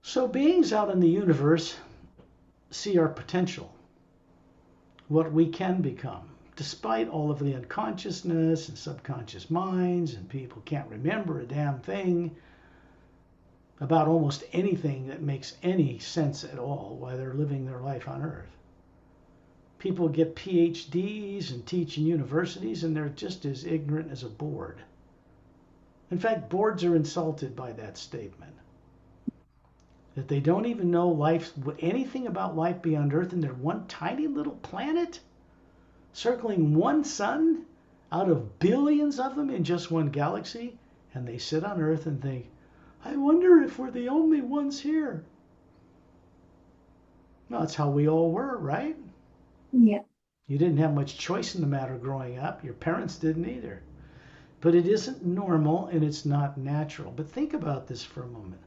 So beings out in the universe see our potential, what we can become, despite all of the unconsciousness and subconscious minds, and people can't remember a damn thing about almost anything that makes any sense at all while they're living their life on Earth. People get PhDs and teach in universities, and they're just as ignorant as a board. In fact, boards are insulted by that statement. That they don't even know anything about life beyond Earth, and they're one tiny little planet circling one sun out of billions of them in just one galaxy, and they sit on Earth and think, I wonder if we're the only ones here. Well, that's how we all were, right? Yeah. You didn't have much choice in the matter growing up. Your parents didn't either. But it isn't normal and it's not natural. But think about this for a moment.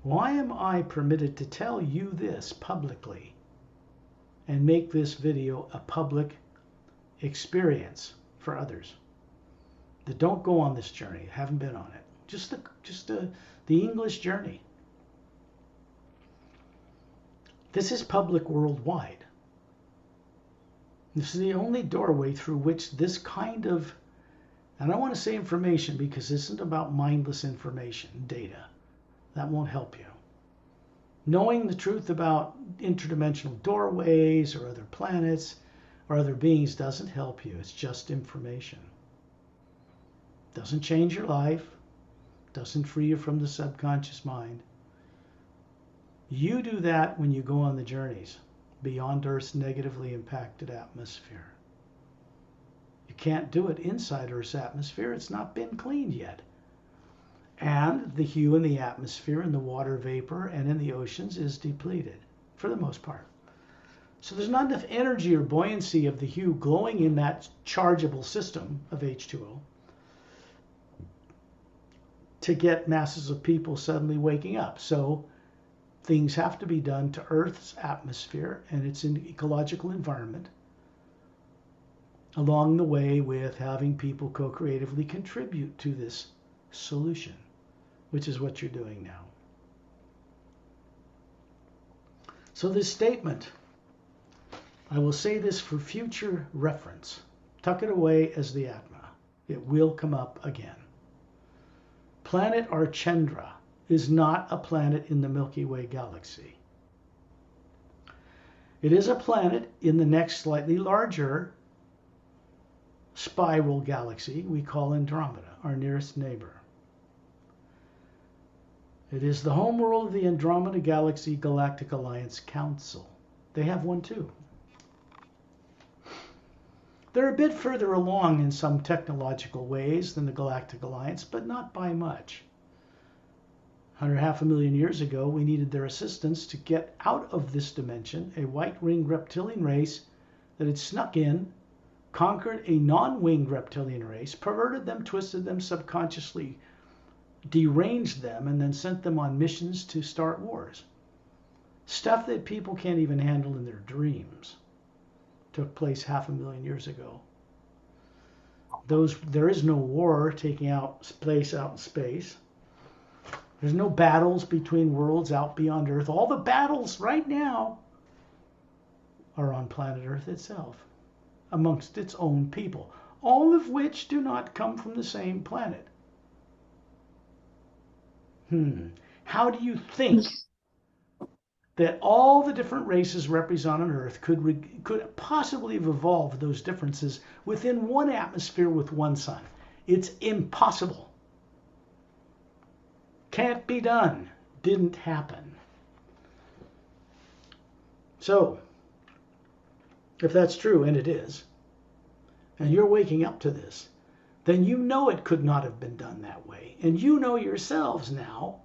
Why am I permitted to tell you this publicly and make this video a public experience for others that don't go on this journey, haven't been on it? Just the English journey. This is public worldwide. This is the only doorway through which this kind of, and I want to say information because this isn't about mindless information, data. That won't help you. Knowing the truth about interdimensional doorways or other planets or other beings doesn't help you. It's just information. Doesn't change your life. Doesn't free you from the subconscious mind. You do that when you go on the journeys beyond Earth's negatively impacted atmosphere. You can't do it inside Earth's atmosphere. It's not been cleaned yet. And the hue in the atmosphere, in the water vapor, and in the oceans is depleted for the most part. So there's not enough energy or buoyancy of the hue glowing in that chargeable system of H2O to get masses of people suddenly waking up. So things have to be done to Earth's atmosphere and its ecological environment along the way with having people co-creatively contribute to this solution, which is what you're doing now. So this statement, I will say this for future reference. Tuck it away as the Atma. It will come up again. Planet Archendra is not a planet in the Milky Way galaxy. It is a planet in the next slightly larger spiral galaxy we call Andromeda, our nearest neighbor. It is the homeworld of the Andromeda Galaxy Galactic Alliance Council. They have one too. They're a bit further along in some technological ways than the Galactic Alliance, but not by much. 500,000 years ago, we needed their assistance to get out of this dimension a white-ringed reptilian race that had snuck in, conquered a non-winged reptilian race, perverted them, twisted them, subconsciously deranged them, and then sent them on missions to start wars. Stuff that people can't even handle in their dreams. Took place 500,000 years ago. There is no war taking place out in space. There's no battles between worlds out beyond Earth. All the battles right now are on planet Earth itself, amongst its own people, all of which do not come from the same planet. How do you think that all the different races represented on Earth could possibly have evolved those differences within one atmosphere with one sun? It's impossible. Can't be done. Didn't happen. So, if that's true, and it is, and you're waking up to this, then you know it could not have been done that way. And you know yourselves now,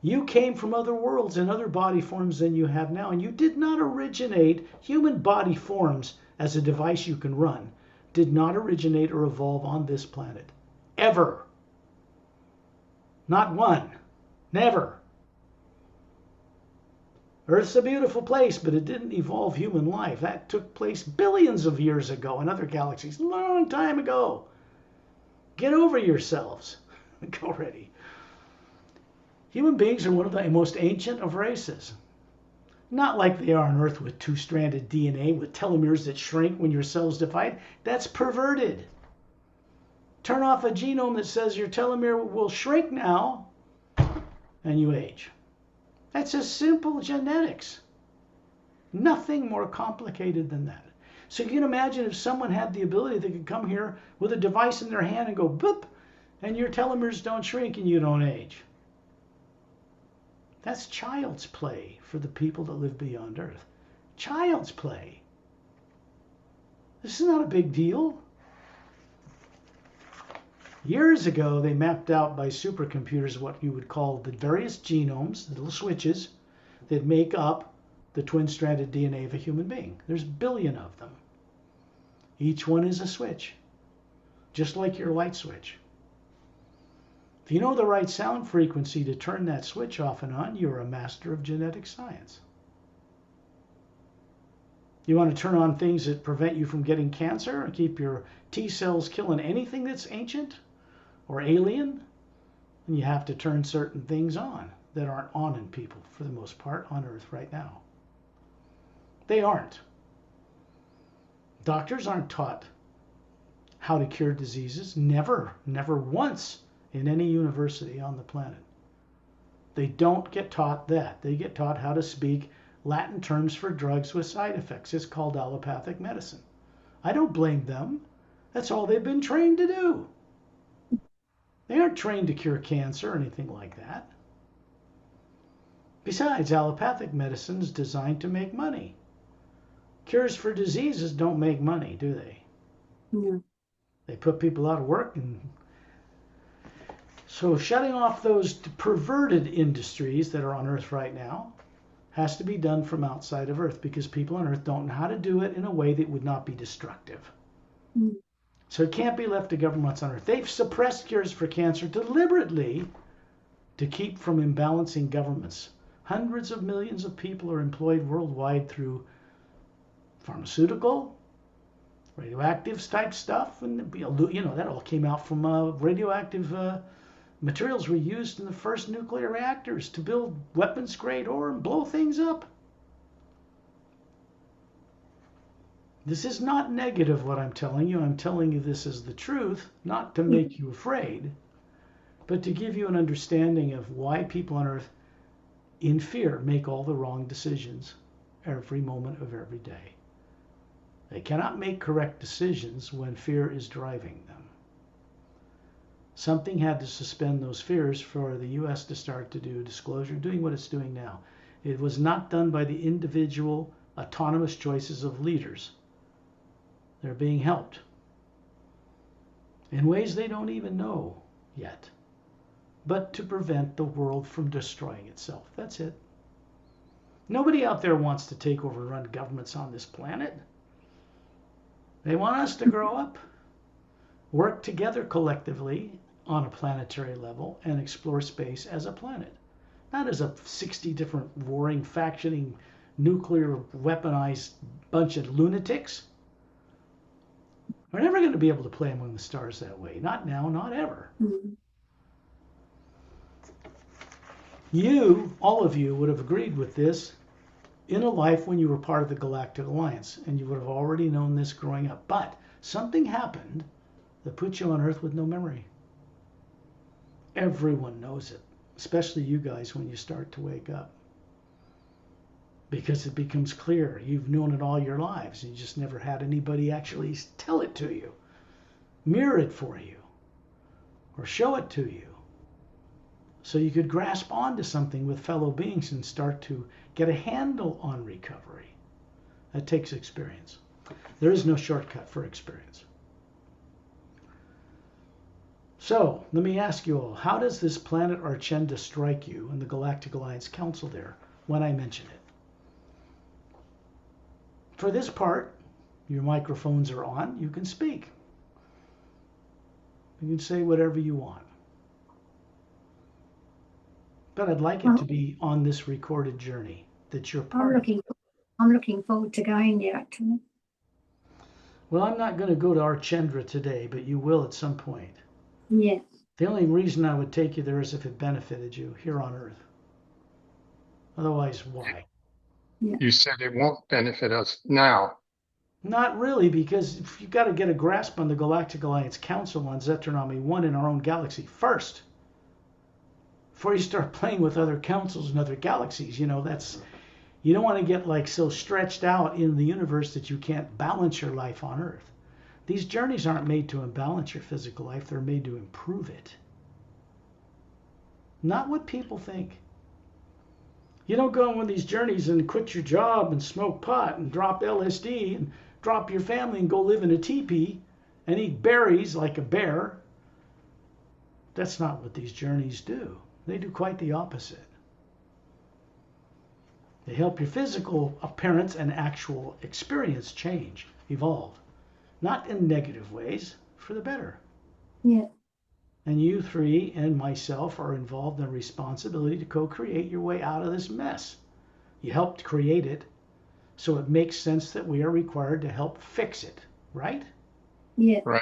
you came from other worlds and other body forms than you have now. And you did not originate human body forms as a device you can run, did not originate or evolve on this planet. Ever. Not one. Never. Earth's a beautiful place, but it didn't evolve human life. That took place billions of years ago in other galaxies, a long time ago. Get over yourselves already. Human beings are one of the most ancient of races. Not like they are on Earth with two-stranded DNA with telomeres that shrink when your cells divide. That's perverted. Turn off a genome that says your telomere will shrink now and you age. That's just simple genetics. Nothing more complicated than that. So you can imagine if someone had the ability, they could come here with a device in their hand and go boop, and your telomeres don't shrink and you don't age. That's child's play for the people that live beyond Earth. Child's play. This is not a big deal. Years ago, they mapped out by supercomputers what you would call the various genomes, the little switches that make up the twin-stranded DNA of a human being. There's a billion of them. Each one is a switch, just like your light switch. If you know the right sound frequency to turn that switch off and on, you're a master of genetic science. You want to turn on things that prevent you from getting cancer and keep your T cells killing anything that's ancient or alien, then you have to turn certain things on that aren't on in people for the most part on Earth right now. They aren't. Doctors aren't taught how to cure diseases. Never once in any university on the planet. They don't get taught that. They get taught how to speak Latin terms for drugs with side effects. It's called allopathic medicine. I don't blame them. That's all they've been trained to do. They aren't trained to cure cancer or anything like that. Besides, allopathic medicine is designed to make money. Cures for diseases don't make money, do they? No. They put people out of work. And so shutting off those perverted industries that are on Earth right now has to be done from outside of Earth because people on Earth don't know how to do it in a way that would not be destructive. Mm. So it can't be left to governments on Earth. They've suppressed cures for cancer deliberately to keep from imbalancing governments. Hundreds of millions of people are employed worldwide through pharmaceutical, radioactive type stuff, and that all came out from radioactive materials were used in the first nuclear reactors to build weapons grade ore and blow things up. This is not negative what I'm telling you. I'm telling you this is the truth, not to make you afraid, but to give you an understanding of why people on Earth in fear make all the wrong decisions every moment of every day. They cannot make correct decisions when fear is driving them. Something had to suspend those fears for the U.S. to start to do disclosure, doing what it's doing now. It was not done by the individual autonomous choices of leaders. They're being helped in ways they don't even know yet, but to prevent the world from destroying itself. That's it. Nobody out there wants to take over and run governments on this planet. They want us to grow up, work together collectively on a planetary level, and explore space as a planet. Not as a 60 different warring, factioning, nuclear weaponized bunch of lunatics. We're never going to be able to play among the stars that way. Not now, not ever. Mm. You, all of you, would have agreed with this in a life when you were part of the Galactic Alliance, and you would have already known this growing up. But something happened that put you on Earth with no memory. Everyone knows it, especially you guys when you start to wake up. Because it becomes clear. You've known it all your lives. You just never had anybody actually tell it to you, mirror it for you, or show it to you. So you could grasp onto something with fellow beings and start to get a handle on recovery. That takes experience. There is no shortcut for experience. So let me ask you all, how does this planet Archenda strike you and the Galactic Alliance Council there when I mention it? For this part, your microphones are on. You can speak. You can say whatever you want. But I'd like it to be on this recorded journey that you're part of. I'm looking forward to going there, actually. Well, I'm not going to go to Archendra today, but you will at some point. Yes. The only reason I would take you there is if it benefited you here on Earth. Otherwise, why? Yeah. You said it won't benefit us now. Not really, because you've got to get a grasp on the Galactic Alliance Council on Zetronomy 1 in our own galaxy first. Before you start playing with other councils and other galaxies, you don't want to get like so stretched out in the universe that you can't balance your life on Earth. These journeys aren't made to imbalance your physical life, they're made to improve it. Not what people think. You don't go on one of these journeys and quit your job and smoke pot and drop LSD and drop your family and go live in a teepee and eat berries like a bear. That's not what these journeys do. They do quite the opposite. They help your physical appearance and actual experience change, evolve. Not in negative ways, for the better. Yeah. And you three and myself are involved in a responsibility to co-create your way out of this mess. You helped create it, so it makes sense that we are required to help fix it, right? Yeah. Right.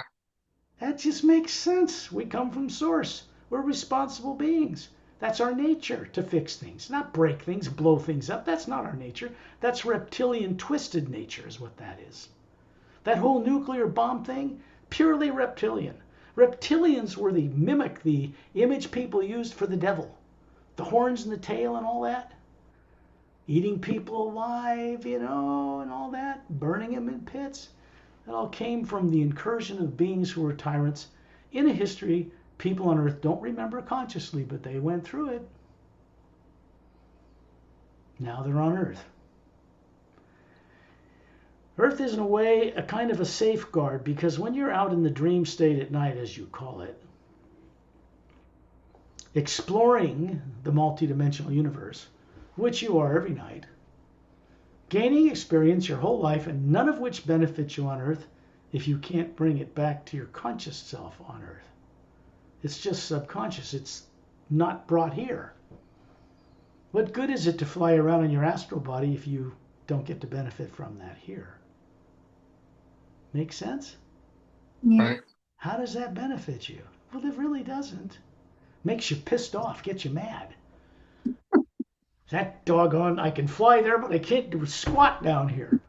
That just makes sense. We come from Source. We're responsible beings. That's our nature, to fix things, not break things, blow things up. That's not our nature. That's reptilian twisted nature is what that is. That whole nuclear bomb thing, purely reptilian. Reptilians were the image people used for the devil. The horns and the tail and all that. Eating people alive, and all that. Burning them in pits. That all came from the incursion of beings who were tyrants in a history people on Earth don't remember consciously, but they went through it. Now they're on Earth. Earth is in a way a kind of a safeguard, because when you're out in the dream state at night, as you call it, exploring the multidimensional universe, which you are every night, gaining experience your whole life, and none of which benefits you on Earth if you can't bring it back to your conscious self on Earth. It's just subconscious. It's not brought here. What good is it to fly around in your astral body if you don't get to benefit from that here? Make sense? Yeah. Right. How does that benefit you? Well, it really doesn't. Makes you pissed off, gets you mad. That doggone, I can fly there, but I can't do squat down here.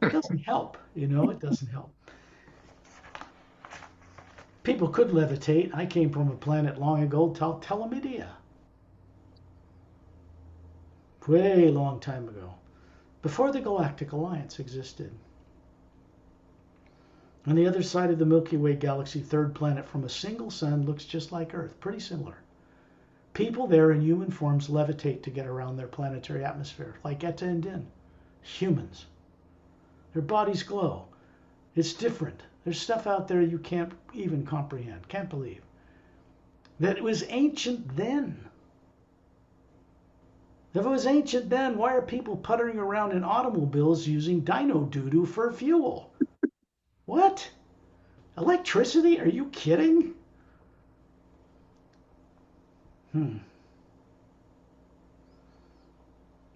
It doesn't help, it doesn't help. People could levitate. I came from a planet long ago called Telemidia. Way long time ago. Before the Galactic Alliance existed. On the other side of the Milky Way galaxy, third planet from a single sun, looks just like Earth. Pretty similar. People there in human forms levitate to get around their planetary atmosphere, like Etta and Din. Humans. Their bodies glow. It's different. There's stuff out there you can't even comprehend, can't believe. That it was ancient then. If it was ancient then, why are people puttering around in automobiles using dino doo-doo for fuel? What? Electricity? Are you kidding? The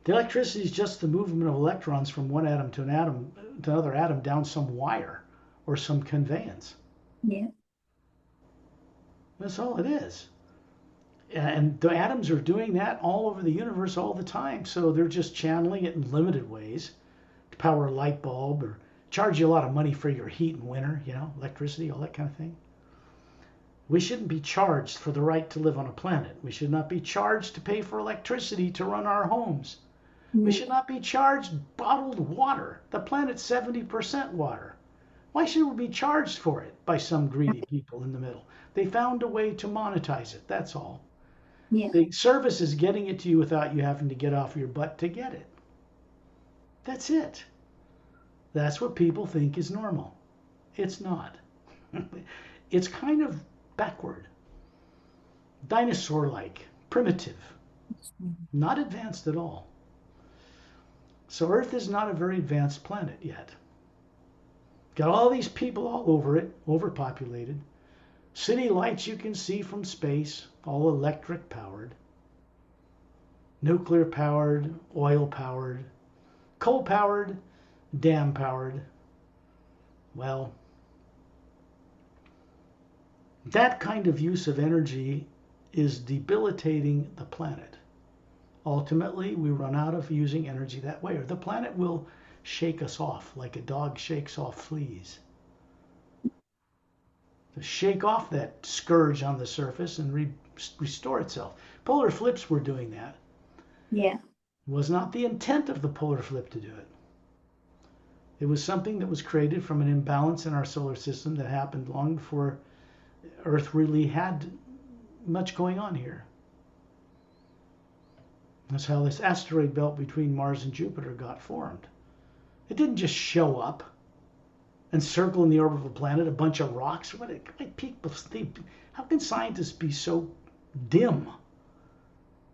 electricity is just the movement of electrons from one atom to another atom down some wire or some conveyance. Yeah. That's all it is. And the atoms are doing that all over the universe all the time. So they're just channeling it in limited ways to power a light bulb or charge you a lot of money for your heat in winter, electricity, all that kind of thing. We shouldn't be charged for the right to live on a planet. We should not be charged to pay for electricity to run our homes. We should not be charged bottled water. The planet's 70% water. Why should we be charged for it by some greedy people in the middle? They found a way to monetize it, that's all. Yeah. The service is getting it to you without you having to get off your butt to get it. That's it. That's what people think is normal. It's not. It's kind of backward. Dinosaur-like, primitive, not advanced at all. So Earth is not a very advanced planet yet. Got all these people all over it, overpopulated. City lights you can see from space, all electric powered. Nuclear powered, oil powered, coal powered, dam powered. Well, That kind of use of energy is debilitating the planet. Ultimately, we run out of using energy that way, or the planet will shake us off like a dog shakes off fleas. To shake off that scourge on the surface and restore itself. Polar flips were doing that. Yeah. It was not the intent of the polar flip to do it. It was something that was created from an imbalance in our solar system that happened long before Earth really had much going on here. That's how this asteroid belt between Mars and Jupiter got formed. It didn't just show up and circle in the orbit of a planet, a bunch of rocks. How can scientists be so dim?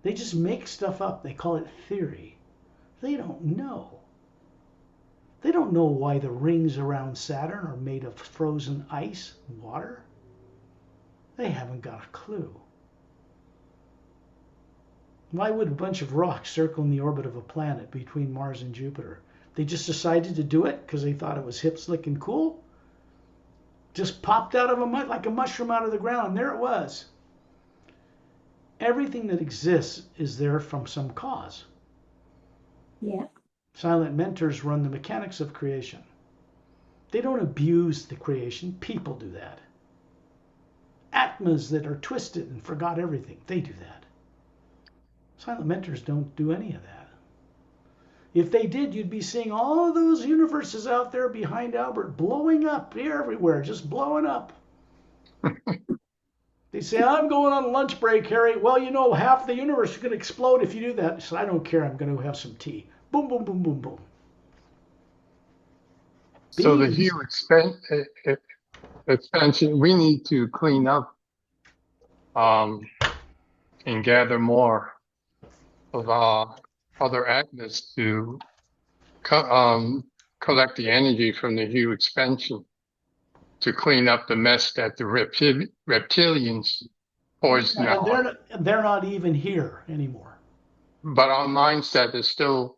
They just make stuff up. They call it theory. They don't know. They don't know why the rings around Saturn are made of frozen ice and water. They haven't got a clue. Why would a bunch of rocks circle in the orbit of a planet between Mars and Jupiter? They just decided to do it because they thought it was hip, slick, and cool? Just popped out of like a mushroom out of the ground, and there it was. Everything that exists is there from some cause. Yeah. Silent mentors run the mechanics of creation. They don't abuse the creation. People do that. Atmas that are twisted and forgot everything, they do that. Silent mentors don't do any of that. If they did, you'd be seeing all of those universes out there behind Albert blowing up everywhere, just blowing up. They say, I'm going on a lunch break, Harry. Well, you know, half the universe is going to explode if you do that. So I don't care. I'm going to have some tea. Boom, boom, boom, boom, boom. So the hue expansion, we need to clean up and gather more of other Atmas to collect the energy from the hue expansion to clean up the mess that the reptilians poison out. They're not even here anymore. But our mindset is still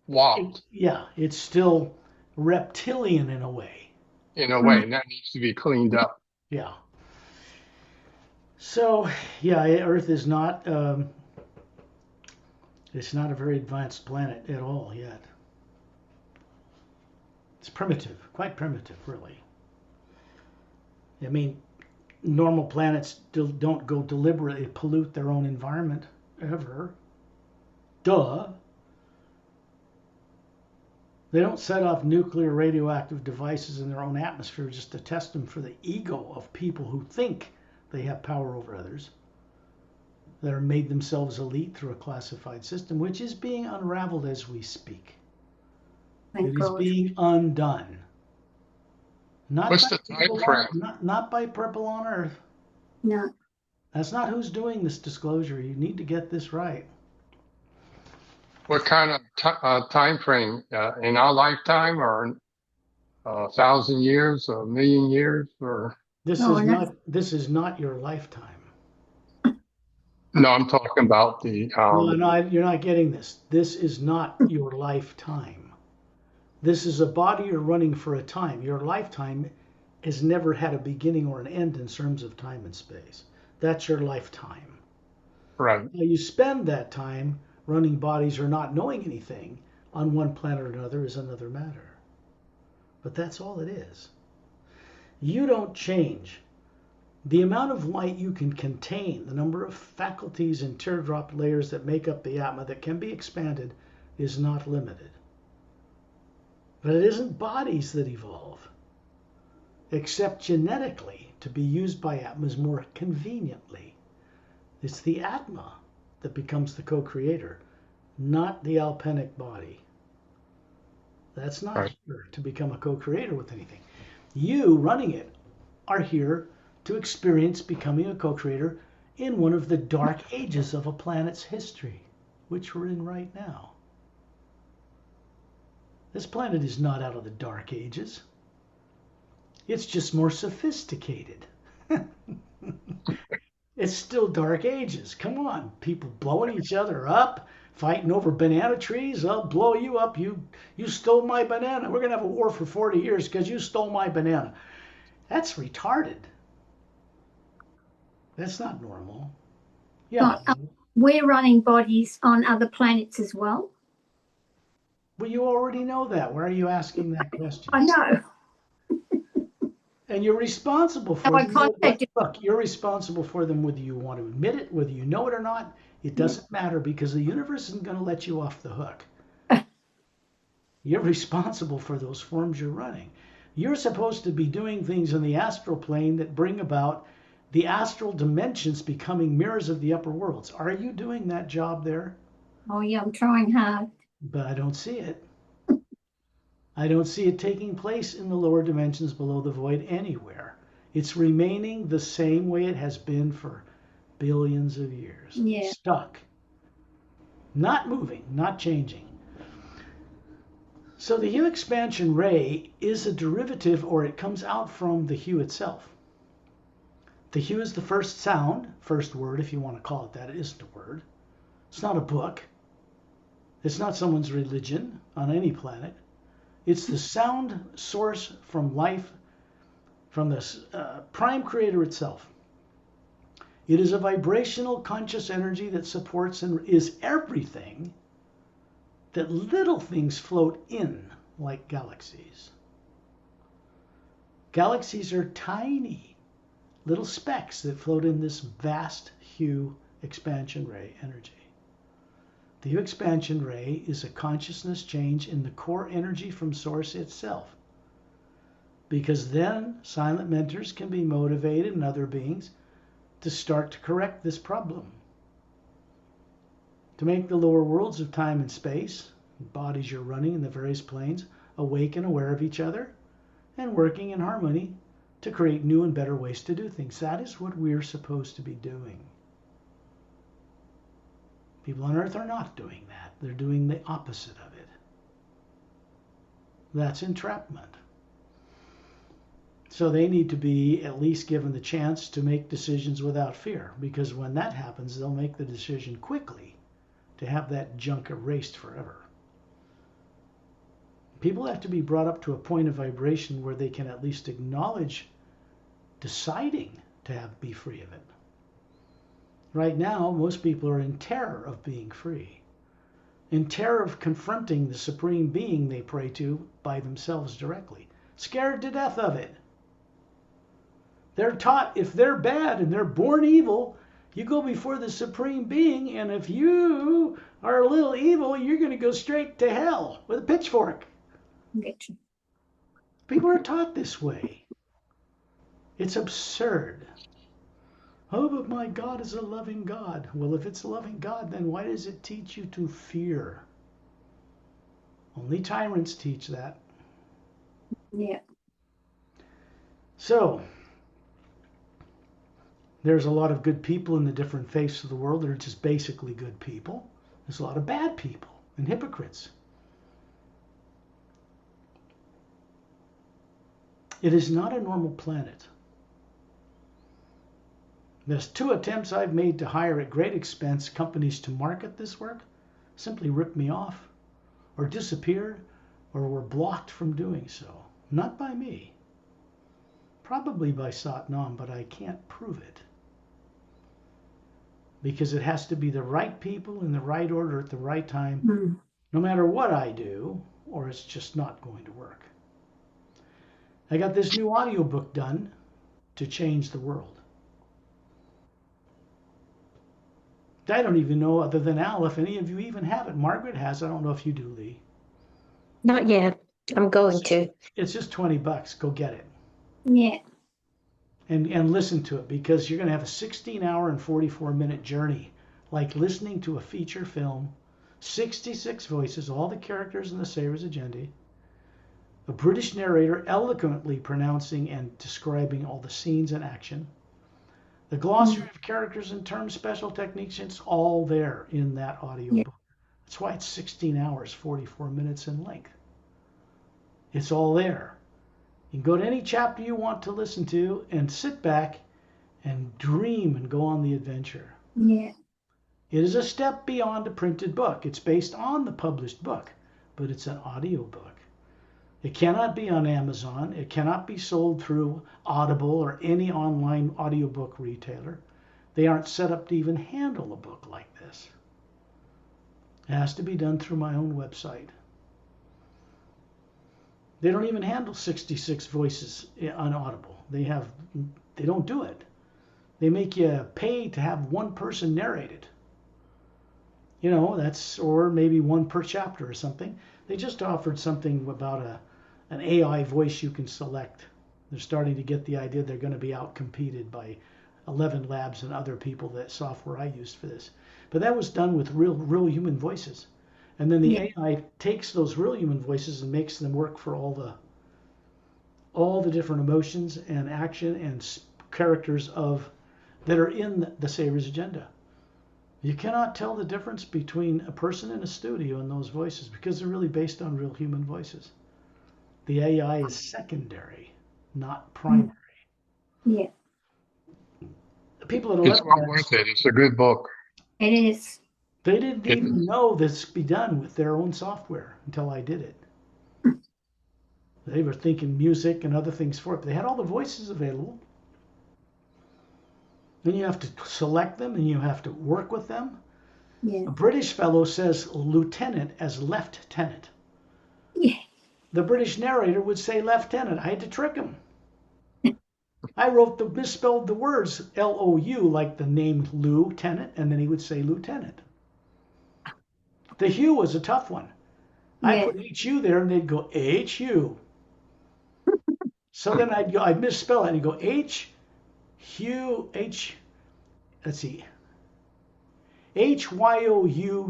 warped. It's still reptilian in a way. In a way, and that needs to be cleaned up. Yeah. So, Earth is not, it's not a very advanced planet at all yet. It's primitive, quite primitive, really. I mean, normal planets don't go deliberately pollute their own environment, ever. Duh. They don't set off nuclear radioactive devices in their own atmosphere just to test them for the ego of people who think they have power over others, that are made themselves elite through a classified system, which is being unraveled as we speak. It is being undone. What's the time frame? Not by Purple on Earth. No. That's not who's doing this disclosure. You need to get this right. What kind of time frame? In our lifetime, or 1,000 years, or 1,000,000 years, or? This is not your lifetime. No, I'm talking about the. No, you're not getting this. This is not your lifetime. This is a body you're running for a time. Your lifetime has never had a beginning or an end in terms of time and space. That's your lifetime. Right. Now you spend that time running bodies or not knowing anything on one planet or another is another matter. But that's all it is. You don't change. The amount of light you can contain, the number of faculties and teardrop layers that make up the Atma that can be expanded is not limited. But it isn't bodies that evolve, except genetically to be used by Atmas more conveniently. It's the Atma that becomes the co-creator, not the alpenic body. That's not here to become a co-creator with anything. You, running it, are here to experience becoming a co-creator in one of the dark ages of a planet's history, which we're in right now. This planet is not out of the dark ages. It's just more sophisticated. It's still dark ages. Come on, people blowing each other up, fighting over banana trees. I'll blow you up. You stole my banana. We're going to have a war for 40 years because you stole my banana. That's retarded. That's not normal. Yeah. But we're running bodies on other planets as well. Well, you already know that. Why are you asking that question? I know. And you're responsible So for I them. contacted. Look, you're responsible for them whether you want to admit it, whether you know it or not. It doesn't matter because the universe isn't going to let you off the hook. You're responsible for those forms you're running. You're supposed to be doing things in the astral plane that bring about the astral dimensions becoming mirrors of the upper worlds. Are you doing that job there? Oh yeah, I'm trying hard. But I don't see it. I don't see it taking place in the lower dimensions below the void anywhere. It's remaining the same way it has been for billions of years. Yeah. Stuck. Not moving, not changing. So the hue expansion ray is a derivative, or it comes out from the hue itself. The hue is the first sound, first word, if you want to call it that. It isn't a word. It's not a book. It's not someone's religion on any planet. It's the sound source from life, from the prime creator itself. It is a vibrational conscious energy that supports and is everything that little things float in, like galaxies. Galaxies are tiny little specks that float in this vast hue expansion ray energy. The hue expansion ray is a consciousness change in the core energy from source itself. Because then silent mentors can be motivated, and other beings, to start to correct this problem. To make the lower worlds of time and space, bodies you're running in the various planes, awake and aware of each other, and working in harmony to create new and better ways to do things. That is what we're supposed to be doing. People on Earth are not doing that. They're doing the opposite of it. That's entrapment. So they need to be at least given the chance to make decisions without fear, because when that happens, they'll make the decision quickly to have that junk erased forever. People have to be brought up to a point of vibration where they can at least acknowledge deciding to be free of it. Right now, most people are in terror of being free, in terror of confronting the supreme being they pray to by themselves directly, scared to death of it. They're taught if they're bad and they're born evil, you go before the supreme being, and if you are a little evil, you're going to go straight to hell with a pitchfork. People are taught this way. It's absurd. Oh, but my God is a loving God. Well, if it's a loving God, then why does it teach you to fear? Only tyrants teach that. Yeah. So, there's a lot of good people in the different faiths of the world that are just basically good people. There's a lot of bad people and hypocrites. It is not a normal planet. There's 2 attempts I've made to hire at great expense companies to market this work, simply ripped me off, or disappeared, or were blocked from doing so. Not by me. Probably by Satnam, but I can't prove it. Because it has to be the right people in the right order at the right time, no matter what I do, or it's just not going to work. I got this new audiobook done to change the world. I don't even know, other than Al, if any of you even have it. Margaret has. I don't know if you do, Lee. Not yet. I'm going to. It's just $20. Go get it. Yeah. And listen to it, because you're going to have a 16-hour and 44-minute journey, like listening to a feature film, 66 voices, all the characters in the Savior's Agenda, a British narrator eloquently pronouncing and describing all the scenes and action, the glossary of characters and terms, special techniques, it's all there in that audio book. That's why it's 16 hours, 44 minutes in length. It's all there. You can go to any chapter you want to listen to and sit back and dream and go on the adventure. Yeah. It is a step beyond a printed book. It's based on the published book, but it's an audio book. It cannot be on Amazon. It cannot be sold through Audible or any online audiobook retailer. They aren't set up to even handle a book like this. It has to be done through my own website. They don't even handle 66 voices on Audible. They don't do it. They make you pay to have one person narrate it. You know, or maybe one per chapter or something. They just offered something about an AI voice you can select. They're starting to get the idea they're going to be outcompeted by 11 Labs and other people, that software I used for this. But that was done with real human voices. And then the AI takes those real human voices and makes them work for all the different emotions and action and characters that are in the Savior's agenda. You cannot tell the difference between a person in a studio and those voices because they're really based on real human voices. The AI is secondary, not primary. Yeah. The people at It's 11 well Labs, worth it. It's a good book. It is. they didn't even know this could be done with their own software until I did it. They were thinking music and other things for it. They had all the voices available. Then you have to select them and you have to work with them. Yeah. A British fellow says lieutenant as lieutenant. Yeah. The British narrator would say lieutenant. I had to trick him. I misspelled the words Lou, like the name lieutenant, and then he would say lieutenant. The Hugh was a tough one. I put HU there and they'd go HU. So then I'd misspell it and he'd go let's see, HYOUUUU.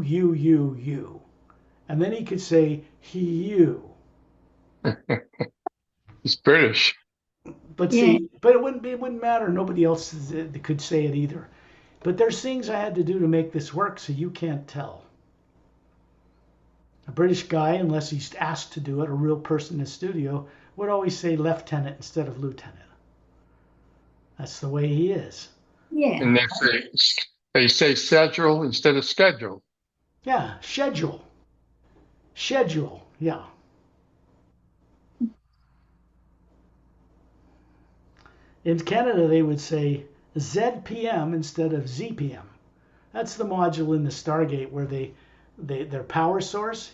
And then he could say you. It's British. But see, but it wouldn't matter. Nobody else could say it either. But there's things I had to do to make this work, so you can't tell. A British guy, unless he's asked to do it, a real person in the studio, would always say lieutenant instead of lieutenant. That's the way he is. Yeah. And they say schedule instead of schedule. Yeah, schedule. Schedule, yeah. In Canada, they would say ZPM instead of ZPM. That's the module in the Stargate where their power source,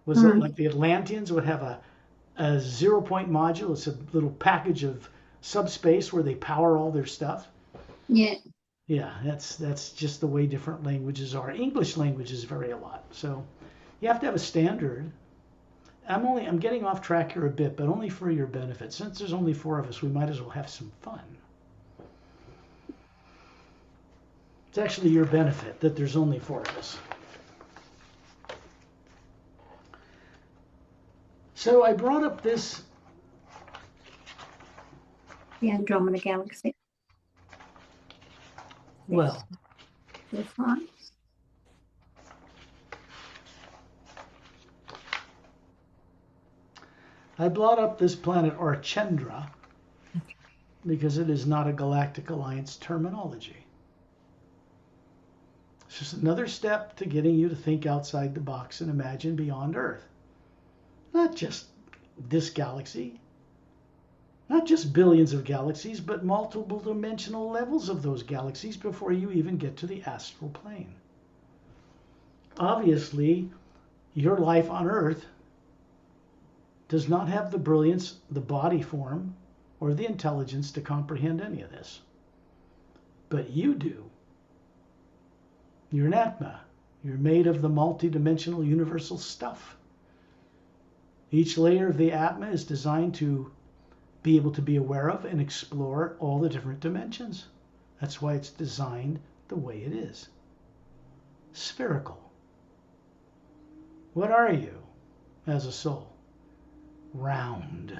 was like the Atlanteans would have a 0-point module. It's a little package of subspace where they power all their stuff. Yeah. Yeah, that's just the way different languages are. English languages vary a lot, so you have to have a standard. I'm getting off track here a bit, but only for your benefit. Since there's only 4 of us, we might as well have some fun. It's actually your benefit that there's only 4 of us. So I brought up this. The Andromeda Galaxy. Well, This one. I brought up this planet Archendra because it is not a Galactic Alliance terminology. It's just another step to getting you to think outside the box and imagine beyond Earth. Not just this galaxy, not just billions of galaxies, but multiple dimensional levels of those galaxies before you even get to the astral plane. Obviously, your life on Earth does not have the brilliance, the body form, or the intelligence to comprehend any of this. But you do. You're an Atma. You're made of the multidimensional universal stuff. Each layer of the Atma is designed to be able to be aware of and explore all the different dimensions. That's why it's designed the way it is. Spherical. What are you as a soul? Round.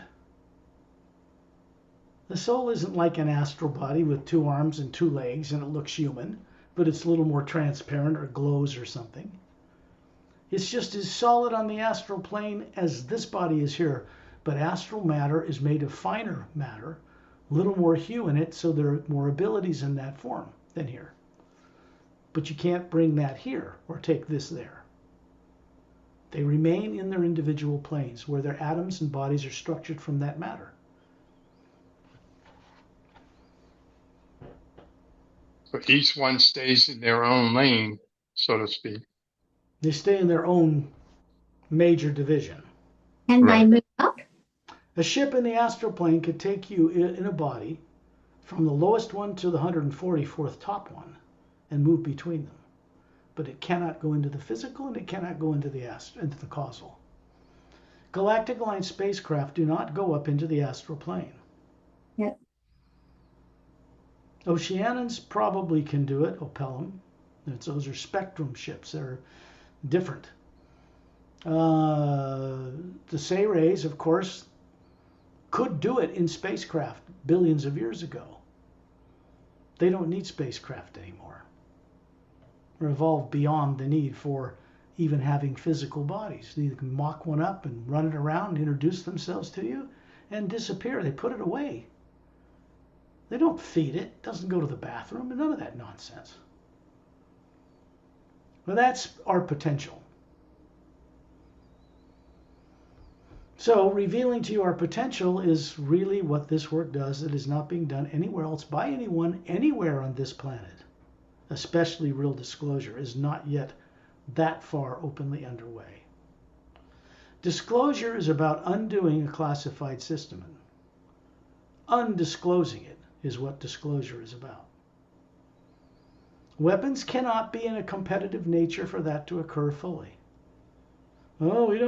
The soul isn't like an astral body with 2 arms and 2 legs and it looks human, but it's a little more transparent or glows or something. It's just as solid on the astral plane as this body is here, but astral matter is made of finer matter, a little more hue in it, so there are more abilities in that form than here. But you can't bring that here or take this there. They remain in their individual planes where their atoms and bodies are structured from that matter. But each one stays in their own lane, so to speak. They stay in their own major division. Can they Right. move up? A ship in the astral plane could take you in a body from the lowest one to the 144th top one and move between them. But it cannot go into the physical and it cannot go into the causal. Galactic Alliance spacecraft do not go up into the astral plane. Yep. Oceanians probably can do it, Opelum. Those are spectrum ships. They're different. The Say-Rays, of course, could do it in spacecraft billions of years ago. They don't need spacecraft anymore. They're evolved beyond the need for even having physical bodies. They can mock one up and run it around and introduce themselves to you and disappear. They put it away. They don't feed it. It doesn't go to the bathroom and none of that nonsense. Well, that's our potential. So revealing to you our potential is really what this work does. It is not being done anywhere else by anyone, anywhere on this planet. Especially real disclosure is not yet that far openly underway. Disclosure is about undoing a classified system. Undisclosing it is what disclosure is about. Weapons cannot be in a competitive nature for that to occur fully. Oh, we've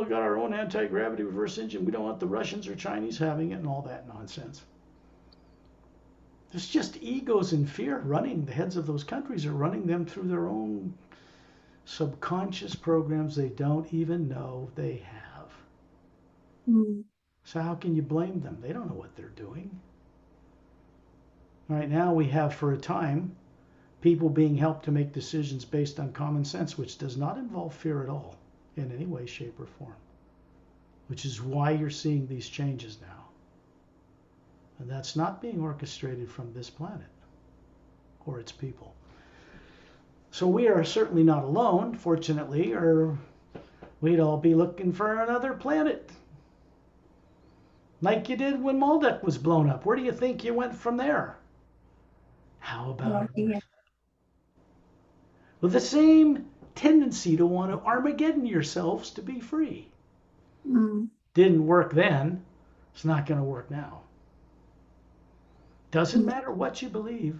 got our own anti-gravity reverse engine. We don't want the Russians or Chinese having it and all that nonsense. There's just egos and fear running. The heads of those countries are running them through their own subconscious programs they don't even know they have. Mm. So how can you blame them? They don't know what they're doing. Right now we have, for a time, people being helped to make decisions based on common sense, which does not involve fear at all in any way, shape, or form. Which is why you're seeing these changes now. And that's not being orchestrated from this planet or its people. So we are certainly not alone, fortunately, or we'd all be looking for another planet. Like you did when Maldek was blown up. Where do you think you went from there? How about Earth? With the same tendency to want to Armageddon yourselves to be free. Mm. Didn't work then. It's not going to work now. Doesn't matter what you believe.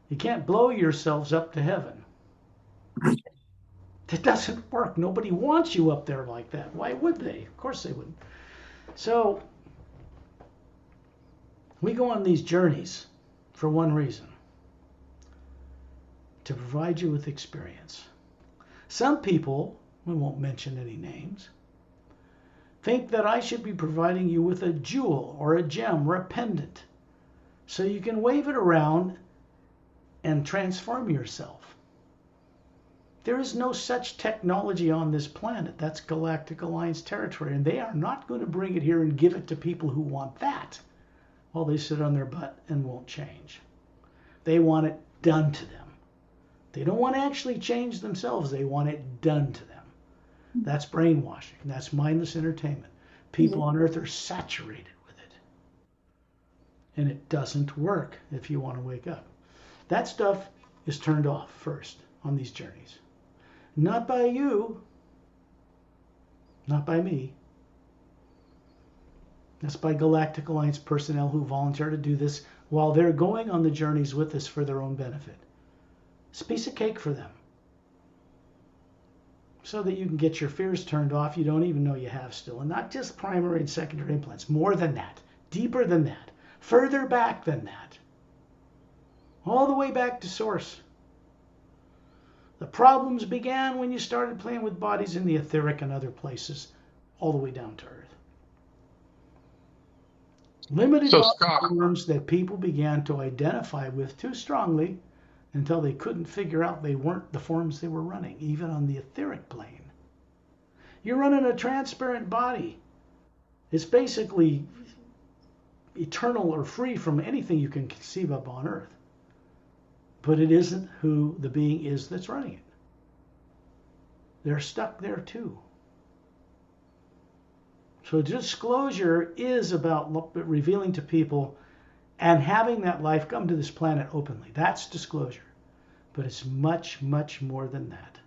You can't blow yourselves up to heaven. That doesn't work. Nobody wants you up there like that. Why would they? Of course they wouldn't. So we go on these journeys for one reason: to provide you with experience. Some people, we won't mention any names, think that I should be providing you with a jewel or a gem or a pendant so you can wave it around and transform yourself. There is no such technology on this planet. That's Galactic Alliance territory, and they are not going to bring it here and give it to people who want that while they sit on their butt and won't change. They want it done to them. They don't want to actually change themselves. They want it done to them. That's brainwashing. That's mindless entertainment. People on Earth are saturated with it. And it doesn't work if you want to wake up. That stuff is turned off first on these journeys. Not by you. Not by me. That's by Galactic Alliance personnel who volunteer to do this while they're going on the journeys with us for their own benefit. It's a piece of cake for them. So that you can get your fears turned off you don't even know you have still. And not just primary and secondary implants. More than that. Deeper than that. Further back than that. All the way back to source. The problems began when you started playing with bodies in the etheric and other places, all the way down to Earth. Limited So, body Scott, forms that people began to identify with too strongly until they couldn't figure out they weren't the forms they were running, even on the etheric plane. You're running a transparent body. It's basically eternal or free from anything you can conceive of on Earth. But it isn't who the being is that's running it. They're stuck there too. So disclosure is about revealing to people and having that life come to this planet openly. That's disclosure. But it's much, much more than that.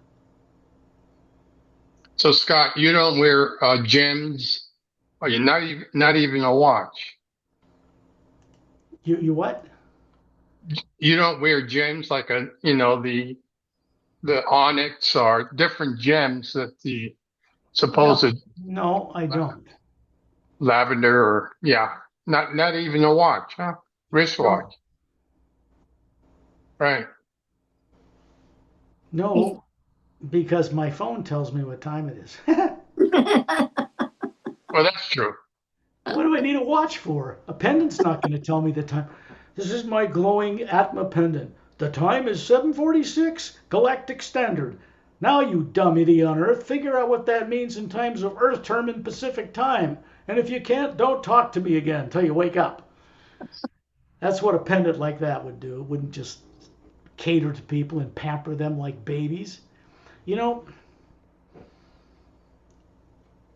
So Scott, you don't wear gems, or you're not even a watch. You what? You don't wear gems like the onyx or different gems that the No, supposed no, I don't. lavender or not even a watch, huh? Wristwatch, No, right? no, because my phone tells me what time it is. Well, that's true. What do I need a watch for? A pendant's not going to tell me the time. This is my glowing Atma pendant. The time is 7:46 Galactic Standard. Now, you dumb idiot on Earth, figure out what that means in times of Earth term and Pacific time. And if you can't, don't talk to me again until you wake up. That's what a pendant like that would do. It wouldn't just cater to people and pamper them like babies. You know,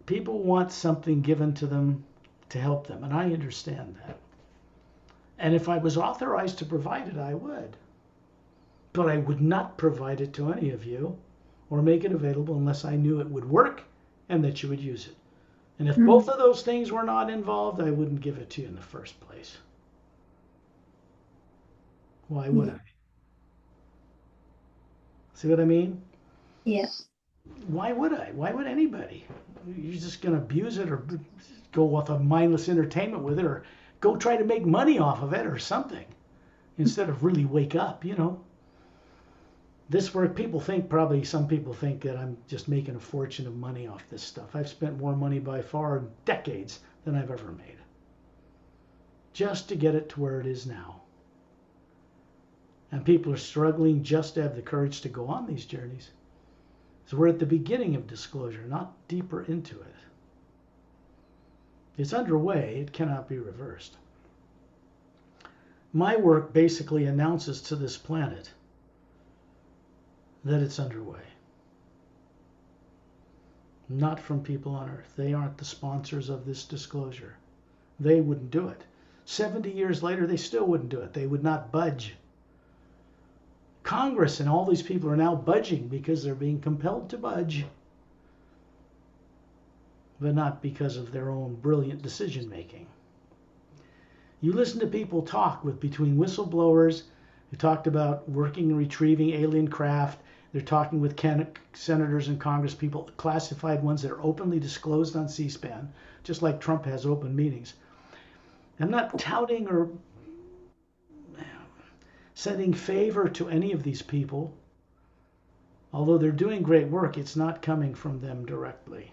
people want something given to them to help them, and I understand that. And if I was authorized to provide it, I would. But I would not provide it to any of you or make it available unless I knew it would work and that you would use it. And if both of those things were not involved, I wouldn't give it to you in the first place. Why would I? See what I mean? Yeah. Why would I? Why would anybody? You're just going to abuse it or go with a mindless entertainment with it or go try to make money off of it or something instead of really wake up, you know. This work, some people think that I'm just making a fortune of money off this stuff. I've spent more money by far in decades than I've ever made just to get it to where it is now. And people are struggling just to have the courage to go on these journeys. So we're at the beginning of disclosure, not deeper into it. It's underway. It cannot be reversed. My work basically announces to this planet that it's underway. Not from people on Earth. They aren't the sponsors of this disclosure. They wouldn't do it. 70 years later, they still wouldn't do it. They would not budge. Congress and all these people are now budging because they're being compelled to budge, but not because of their own brilliant decision making. You listen to people talk between whistleblowers who talked about working and retrieving alien craft. They're talking with senators and Congress people, classified ones that are openly disclosed on C-SPAN, just like Trump has open meetings. I'm not touting or sending favor to any of these people. Although they're doing great work, it's not coming from them directly.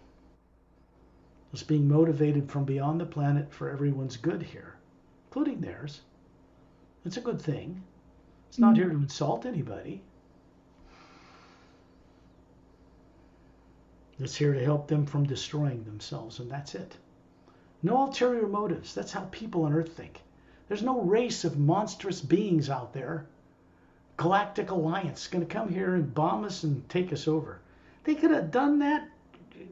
It's being motivated from beyond the planet for everyone's good here, including theirs. It's a good thing. It's not here to insult anybody. It's here to help them from destroying themselves, and that's it. No ulterior motives. That's how people on Earth think. There's no race of monstrous beings out there. Galactic Alliance going to come here and bomb us and take us over. They could have done that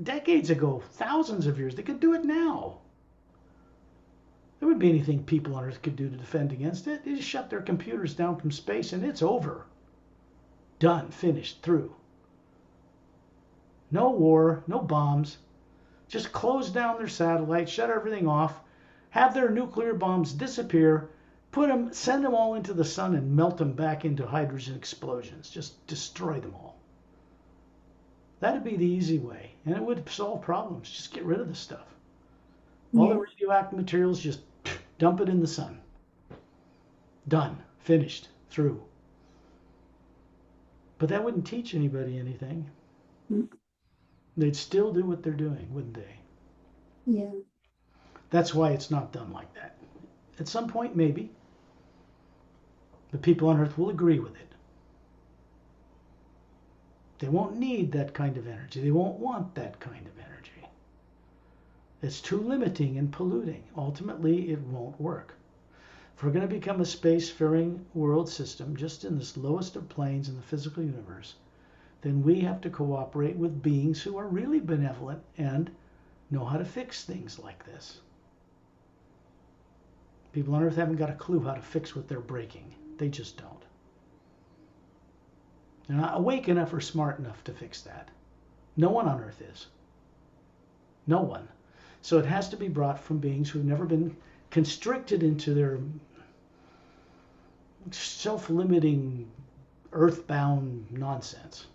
decades ago, thousands of years. They could do it now. There wouldn't be anything people on Earth could do to defend against it. They just shut their computers down from space and it's over. Done, finished, through. No war, no bombs. Just close down their satellites, shut everything off, have their nuclear bombs disappear, send them all into the sun and melt them back into hydrogen explosions. Just destroy them all. That'd be the easy way, and it would solve problems. Just get rid of the stuff. All the radioactive materials, just dump it in the sun. Done, finished, through. But that wouldn't teach anybody anything. They'd still do what they're doing, wouldn't they? Yeah. That's why it's not done like that. At some point, maybe. The people on Earth will agree with it. They won't need that kind of energy. They won't want that kind of energy. It's too limiting and polluting. Ultimately, it won't work. If we're going to become a space-faring world system, just in this lowest of planes in the physical universe, then we have to cooperate with beings who are really benevolent and know how to fix things like this. People on Earth haven't got a clue how to fix what they're breaking. They just don't. They're not awake enough or smart enough to fix that. No one on Earth is. No one. So it has to be brought from beings who've never been constricted into their self-limiting, earthbound nonsense.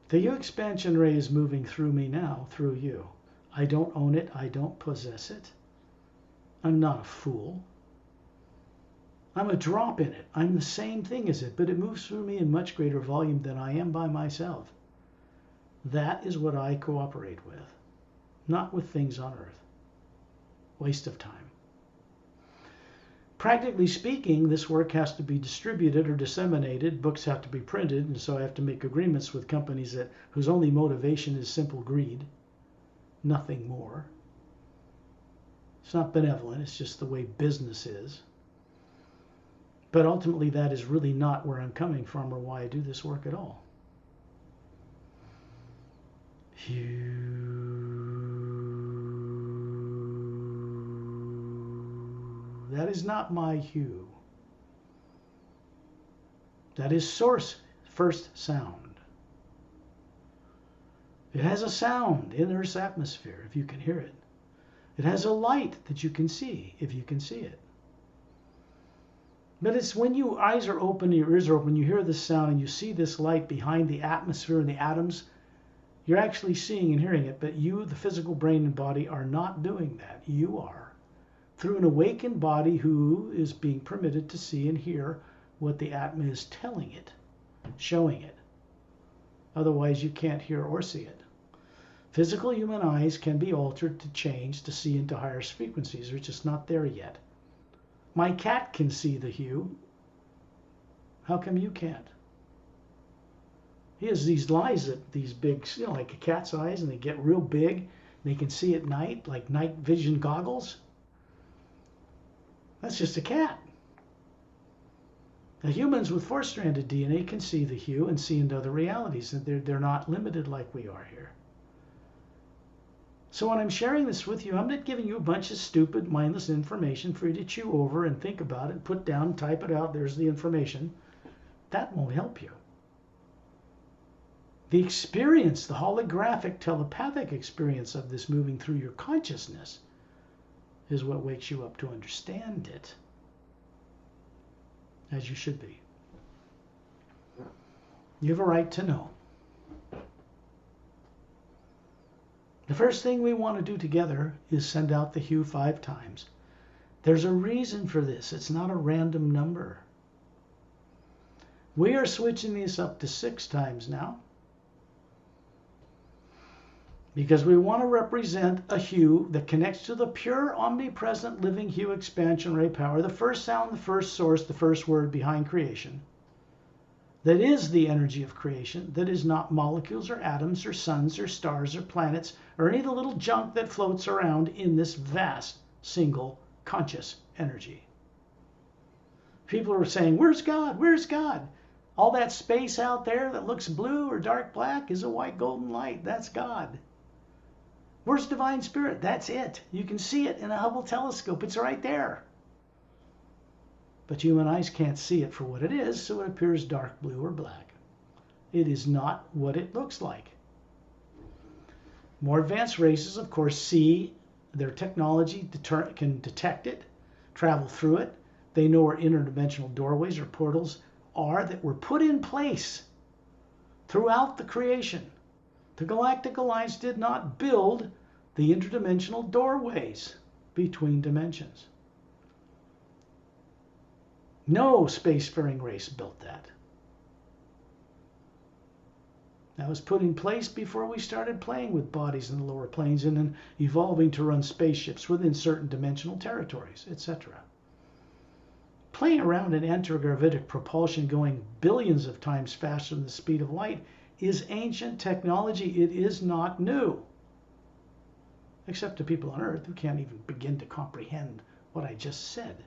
The U expansion ray is moving through me now, through you. I don't own it. I don't possess it. I'm not a fool. I'm a drop in it. I'm the same thing as it, but it moves through me in much greater volume than I am by myself. That is what I cooperate with, not with things on Earth. Waste of time. Practically speaking, this work has to be distributed or disseminated. Books have to be printed, and so I have to make agreements with companies whose only motivation is simple greed, nothing more. It's not benevolent, it's just the way business is. But ultimately, that is really not where I'm coming from or why I do this work at all. That is not my hue. That is source first sound. It has a sound in Earth's atmosphere, if you can hear it. It has a light that you can see, if you can see it. But it's when your eyes are open, your ears are open, you hear this sound and you see this light behind the atmosphere and the atoms, you're actually seeing and hearing it, but you, the physical brain and body, are not doing that. You are. Through an awakened body who is being permitted to see and hear what the Atma is telling it, showing it. Otherwise, you can't hear or see it. Physical human eyes can be altered to change to see into higher frequencies. They're just not there yet. My cat can see the hue. How come you can't? He has these eyes, these big, like a cat's eyes, and they get real big. And they can see at night, like night vision goggles. That's just a cat. Now, humans with four-stranded DNA can see the hue and see into other realities, and they're not limited like we are here. So when I'm sharing this with you, I'm not giving you a bunch of stupid, mindless information for you to chew over and think about it, put down, type it out, there's the information. That won't help you. The experience, the holographic, telepathic experience of this moving through your consciousness is what wakes you up to understand it, as you should be. You have a right to know. The first thing we want to do together is send out the hue 5 times. There's a reason for this. It's not a random number. We are switching this up to 6 times now, because we want to represent a hue that connects to the pure, omnipresent, living hue expansion ray power, the first sound, the first source, the first word behind creation. That is the energy of creation, that is not molecules or atoms or suns or stars or planets or any of the little junk that floats around in this vast, single, conscious energy. People are saying, where's God? Where's God? All that space out there that looks blue or dark black is a white golden light. That's God. Where's divine spirit? That's it. You can see it in a Hubble telescope. It's right there. But human eyes can't see it for what it is, so it appears dark blue or black. It is not what it looks like. More advanced races, of course, see their technology can detect it, travel through it. They know where interdimensional doorways or portals are that were put in place throughout the creation. The Galactic Alliance did not build the interdimensional doorways between dimensions. No spacefaring race built that. That was put in place before we started playing with bodies in the lower planes and then evolving to run spaceships within certain dimensional territories, etc. Playing around in antigravitic propulsion going billions of times faster than the speed of light is ancient technology. It is not new. Except to people on Earth who can't even begin to comprehend what I just said.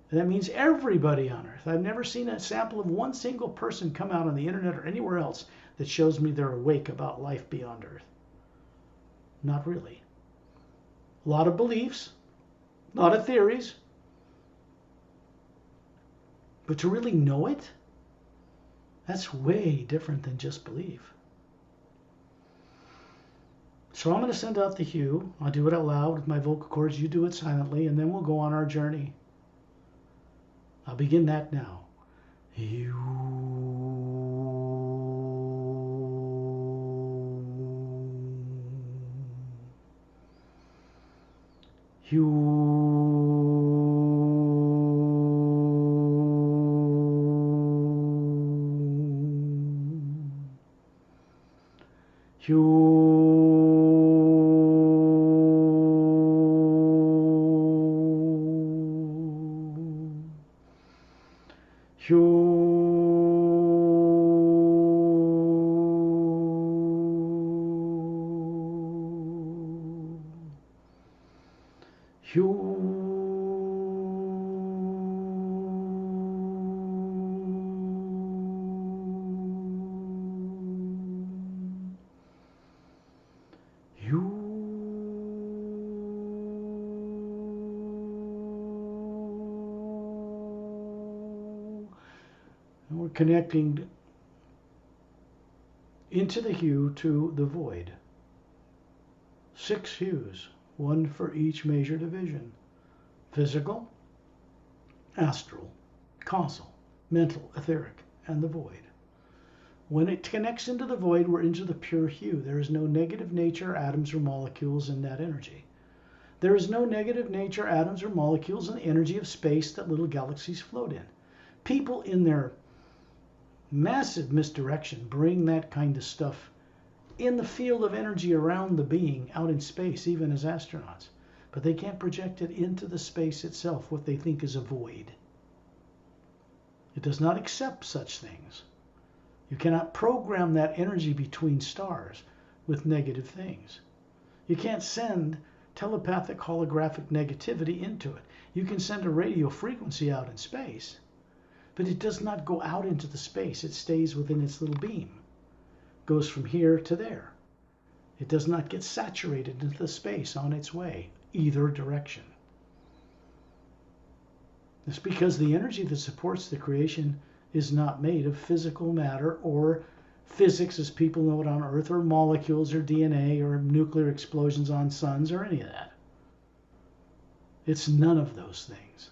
And that means everybody on Earth. I've never seen a sample of one single person come out on the internet or anywhere else that shows me they're awake about life beyond Earth. Not really. A lot of beliefs, a lot of theories. But to really know it, that's way different than just belief. So I'm going to send out the hue. I'll do it out loud with my vocal cords. You do it silently, and then we'll go on our journey. I'll begin that now. Hue. And we're connecting into the hue to the void. 6 hues, one for each major division. Physical, astral, causal, mental, etheric, and the void. When it connects into the void, we're into the pure hue. There is no negative nature, atoms, or molecules in that energy. There is no negative nature, atoms, or molecules in the energy of space that little galaxies float in. People in their massive misdirection bring that kind of stuff in the field of energy around the being out in space, even as astronauts. But they can't project it into the space itself, what they think is a void. It does not accept such things. You cannot program that energy between stars with negative things. You can't send telepathic holographic negativity into it. You can send a radio frequency out in space, but it does not go out into the space. It stays within its little beam. Goes from here to there. It does not get saturated into the space on its way, either direction. It's because the energy that supports the creation is not made of physical matter or physics as people know it on Earth, or molecules or DNA or nuclear explosions on suns or any of that. It's none of those things.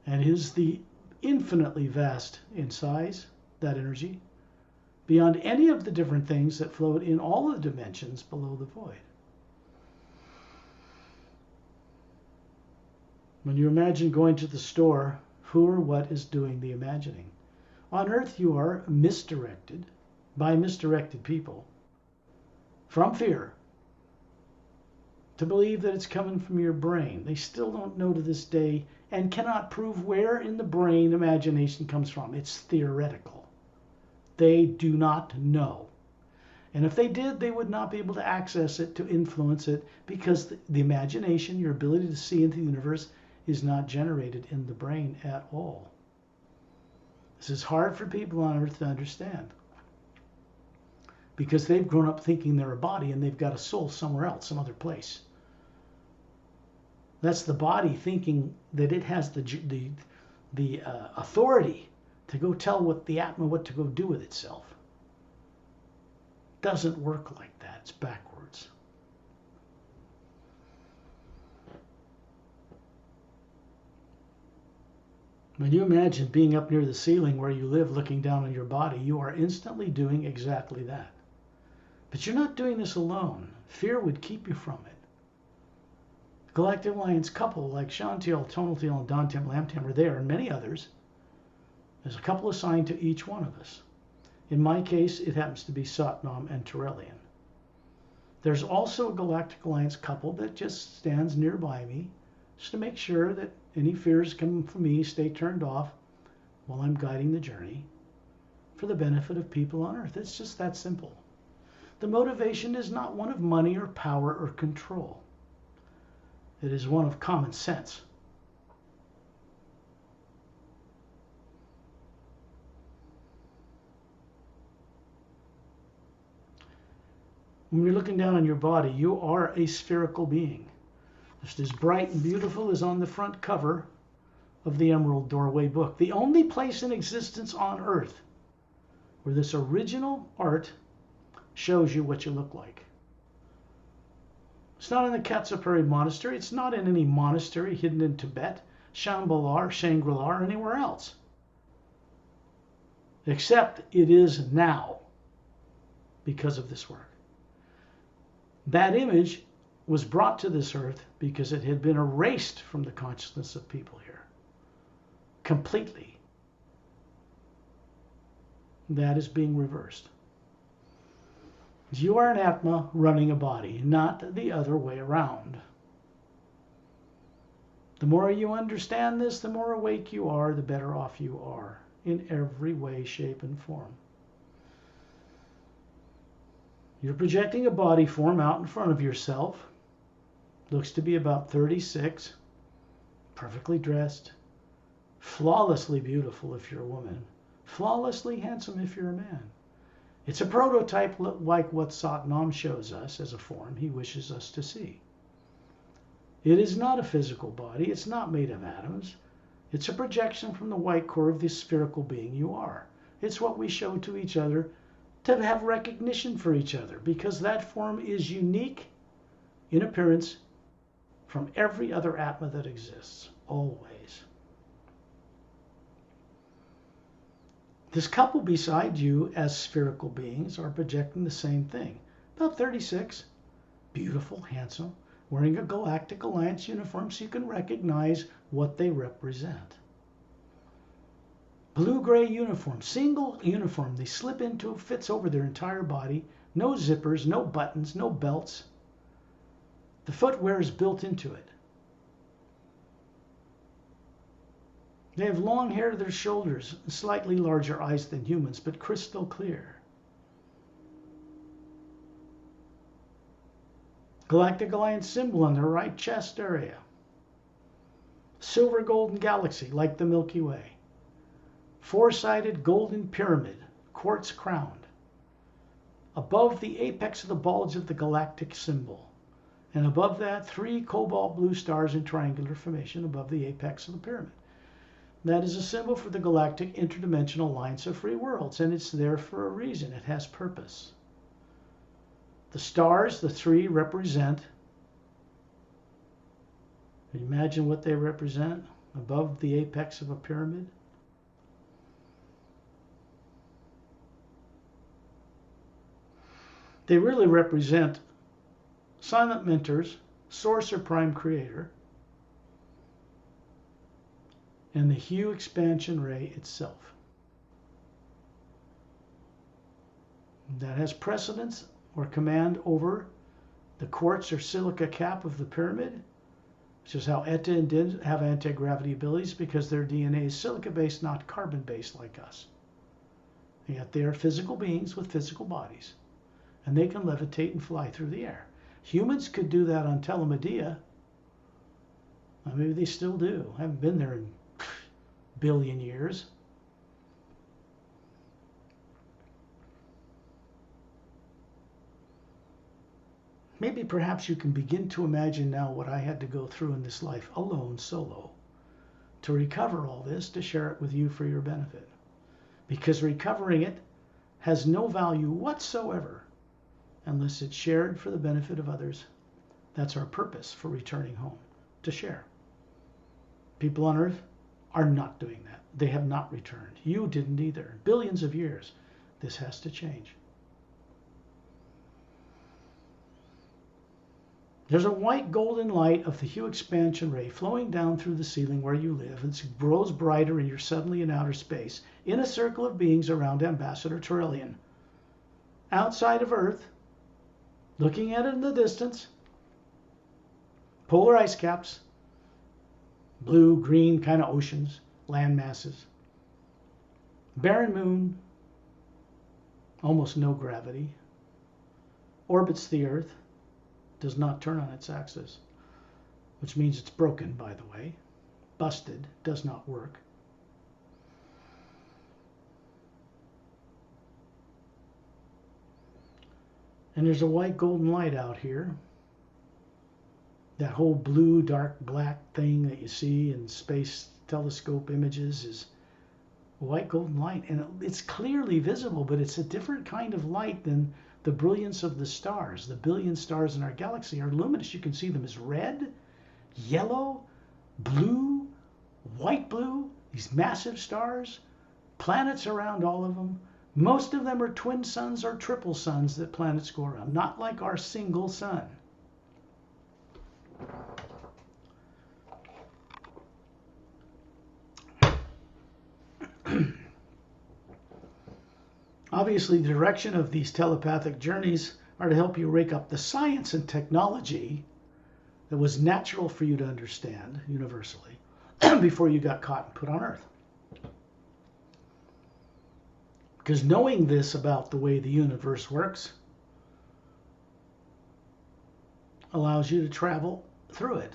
And is the infinitely vast in size, that energy, beyond any of the different things that float in all the dimensions below the void. When you imagine going to the store, who or what is doing the imagining? On Earth, you are misdirected by misdirected people from fear to believe that it's coming from your brain. They still don't know to this day and cannot prove where in the brain imagination comes from. It's theoretical. They do not know. And if they did, they would not be able to access it, to influence it, because the imagination, your ability to see into the universe, is not generated in the brain at all. This is hard for people on Earth to understand, because they've grown up thinking they're a body and they've got a soul somewhere else, some other place. That's the body thinking that it has the authority to go tell the Atma what to go do with itself. Doesn't work like that. It's backwards. When you imagine being up near the ceiling where you live, looking down on your body, you are instantly doing exactly that. But you're not doing this alone. Fear would keep you from it. Galactic Alliance couple like Shantiel, Tonaltiel, and Dantam Lamtam are there, and many others. There's a couple assigned to each one of us. In my case, it happens to be Satnam and Torellian. There's also a Galactic Alliance couple that just stands nearby me, just to make sure that any fears coming from me stay turned off while I'm guiding the journey for the benefit of people on Earth. It's just that simple. The motivation is not one of money or power or control. It is one of common sense. When you're looking down on your body, you are a spherical being. Just as bright and beautiful as on the front cover of the Emerald Doorway book. The only place in existence on Earth where this original art shows you what you look like. It's not in the Katsupuri Monastery. It's not in any monastery hidden in Tibet, Shambhala, Shangri-La, or anywhere else. Except it is now because of this work. That image was brought to this earth because it had been erased from the consciousness of people here. Completely. That is being reversed. You are an Atma running a body, not the other way around. The more you understand this, the more awake you are, the better off you are in every way, shape, and form. You're projecting a body form out in front of yourself. Looks to be about 36, perfectly dressed, flawlessly beautiful if you're a woman, flawlessly handsome if you're a man. It's a prototype like what Satnam shows us as a form he wishes us to see. It is not a physical body. It's not made of atoms. It's a projection from the white core of this spherical being you are. It's what we show to each other to have recognition for each other, because that form is unique in appearance from every other Atma that exists, always. This couple beside you as spherical beings are projecting the same thing. About 36, beautiful, handsome, wearing a Galactic Alliance uniform so you can recognize what they represent. Blue-gray uniform, single uniform. They slip into, fits over their entire body. No zippers, no buttons, no belts. The footwear is built into it. They have long hair to their shoulders, slightly larger eyes than humans, but crystal clear. Galactic Alliance symbol on their right chest area. Silver golden galaxy like the Milky Way. Four-sided golden pyramid, quartz crowned. Above the apex of the bulge of the galactic symbol. And above that, 3 cobalt blue stars in triangular formation above the apex of the pyramid. That is a symbol for the galactic interdimensional alliance of free worlds, and it's there for a reason. It has purpose. The stars, the 3, represent, can you imagine what they represent above the apex of a pyramid? They really represent silent mentors, source or prime creator, and the hue expansion ray itself. That has precedence or command over the quartz or silica cap of the pyramid, which is how Eta and Din have anti-gravity abilities, because their DNA is silica-based, not carbon-based like us. And yet they are physical beings with physical bodies, and they can levitate and fly through the air. Humans could do that on Telemedea. Well, maybe they still do. I haven't been there in a billion years. Maybe perhaps you can begin to imagine now what I had to go through in this life, alone, solo, to recover all this, to share it with you for your benefit. Because recovering it has no value whatsoever unless it's shared for the benefit of others. That's our purpose for returning home, to share. People on Earth are not doing that. They have not returned. You didn't either. Billions of years. This has to change. There's a white golden light of the hue expansion ray flowing down through the ceiling where you live. It grows brighter and you're suddenly in outer space, in a circle of beings around Ambassador Torellian. Outside of Earth, looking at it in the distance, polar ice caps, blue, green kind of oceans, land masses, barren moon, almost no gravity, orbits the Earth, does not turn on its axis, which means it's broken, by the way, busted, does not work. And there's a white golden light out here. That whole blue, dark, black thing that you see in space telescope images is white golden light. And it's clearly visible, but it's a different kind of light than the brilliance of the stars. The billion stars in our galaxy are luminous. You can see them as red, yellow, blue, white blue, these massive stars, planets around all of them. Most of them are twin suns or triple suns that planets go around, not like our single sun. Obviously, the direction of these telepathic journeys are to help you rake up the science and technology that was natural for you to understand universally before you got caught and put on Earth. Because knowing this about the way the universe works allows you to travel through it.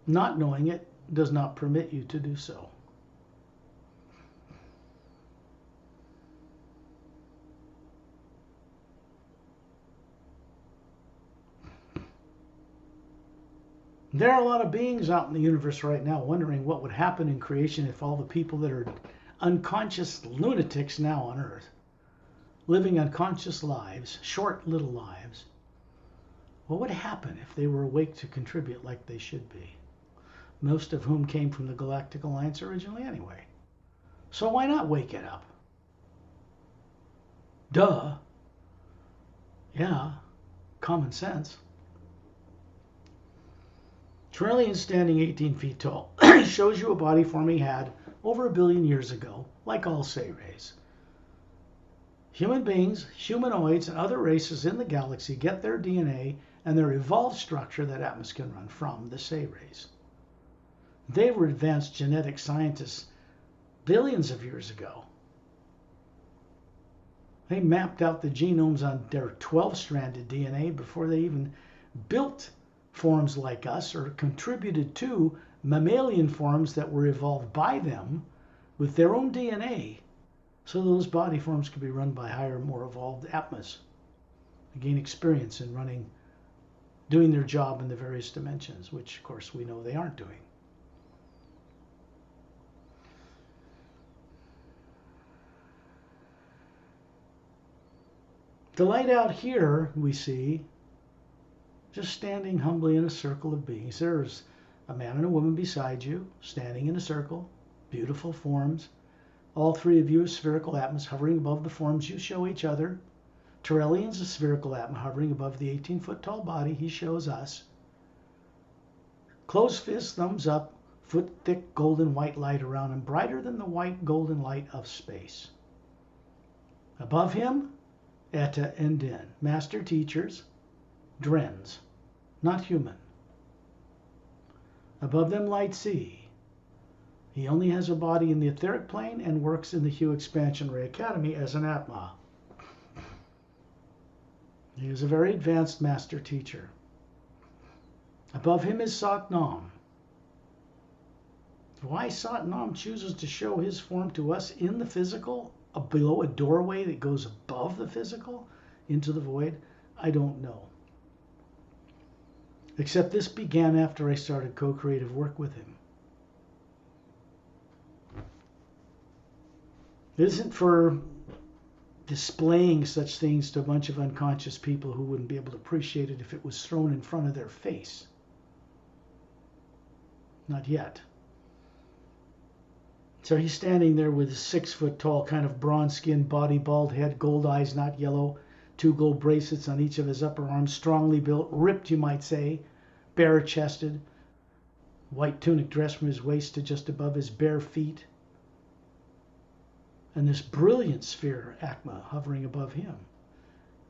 Not knowing it does not permit you to do so. There are a lot of beings out in the universe right now wondering what would happen in creation if all the people that are unconscious lunatics now on Earth, living unconscious lives, short little lives, what would happen if they were awake to contribute like they should be? Most of whom came from the Galactic Alliance originally anyway. So why not wake it up? Duh. Yeah, common sense. Torellian standing 18 feet tall shows you a body form he had over 1 billion years ago, like all Say rays. Human beings, humanoids, and other races in the galaxy get their DNA and their evolved structure that Atmas can run from the Say rays. They were advanced genetic scientists billions of years ago. They mapped out the genomes on their 12-stranded DNA before they even built forms like us or contributed to mammalian forms that were evolved by them with their own DNA, so those body forms could be run by higher, more evolved Atmas to gain experience in doing their job in the various dimensions, which of course we know they aren't doing. The light out here we see just standing humbly in a circle of beings. There's a man and a woman beside you, standing in a circle, beautiful forms. All three of you are spherical Atmas hovering above the forms you show each other. Torellian's a spherical Atma hovering above the 18-foot tall body he shows us. Closed fist, thumbs up, foot thick golden white light around him, brighter than the white golden light of space. Above him, Eta and Den, master teachers, Drens, not human. Above them, light C. He only has a body in the etheric plane and works in the Hue Expansion Ray Academy as an Atma. He is a very advanced master teacher. Above him is Sat Nam. Why Sat Nam chooses to show his form to us in the physical, below a doorway that goes above the physical into the void, I don't know. Except this began after I started co-creative work with him. It isn't for displaying such things to a bunch of unconscious people who wouldn't be able to appreciate it if it was thrown in front of their face. Not yet. So he's standing there with his 6-foot-tall, kind of bronze-skinned body, bald head, gold eyes, not yellow, 2 gold bracelets on each of his upper arms, strongly built, ripped, you might say, bare-chested, white tunic dress from his waist to just above his bare feet, and this brilliant sphere, Atma, hovering above him.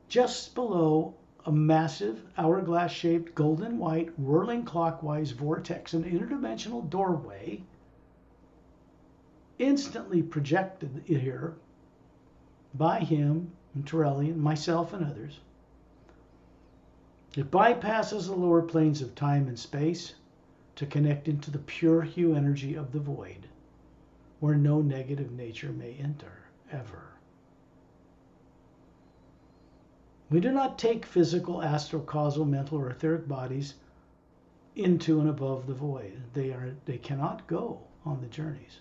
Just below a massive, hourglass-shaped, golden white, whirling clockwise vortex, an interdimensional doorway, instantly projected here by him and Torellian, myself and others. It bypasses the lower planes of time and space to connect into the pure hue energy of the void, where no negative nature may enter, ever. We do not take physical, astral, causal, mental, or etheric bodies into and above the void. They cannot go on the journeys.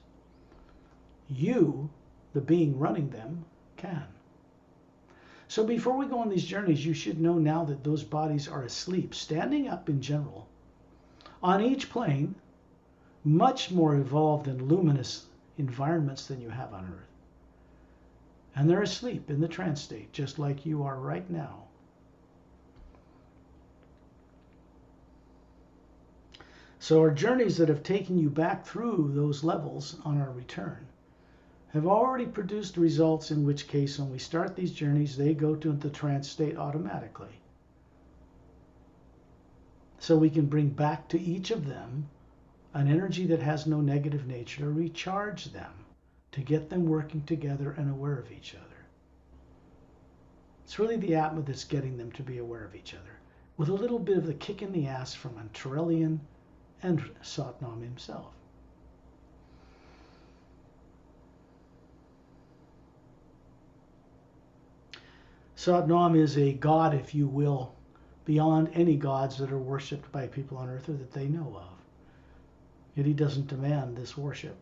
You, the being running them, can. So before we go on these journeys, you should know now that those bodies are asleep, standing up in general, on each plane, much more evolved and luminous environments than you have on Earth. And they're asleep in the trance state, just like you are right now. So our journeys that have taken you back through those levels on our return have already produced results, in which case when we start these journeys, they go to the trance state automatically. So we can bring back to each of them an energy that has no negative nature to recharge them, to get them working together and aware of each other. It's really the Atma that's getting them to be aware of each other, with a little bit of the kick in the ass from a Torellian and Satnam himself. Satnam is a god, if you will, beyond any gods that are worshipped by people on earth or that they know of. Yet he doesn't demand this worship.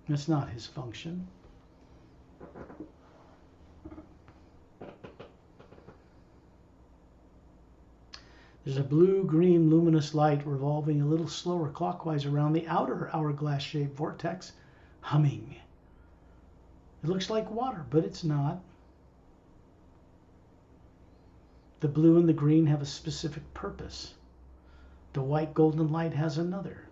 That's not his function. There's a blue-green luminous light revolving a little slower clockwise around the outer hourglass-shaped vortex, humming. It looks like water, but it's not. The blue and the green have a specific purpose. The white golden light has another.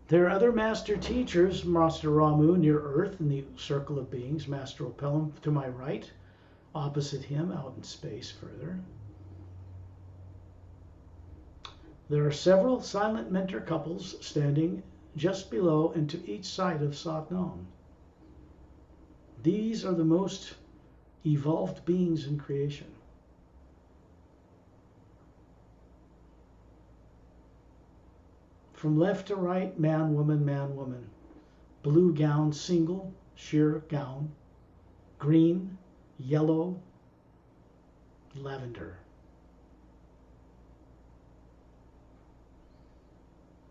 There are other master teachers, Master Ramu near Earth in the circle of beings, Master Opelum to my right, opposite him out in space further. There are several silent mentor couples standing just below and to each side of Satnam. These are the most evolved beings in creation. From left to right, man, woman, man, woman. Blue gown, single, sheer gown. Green, yellow, lavender.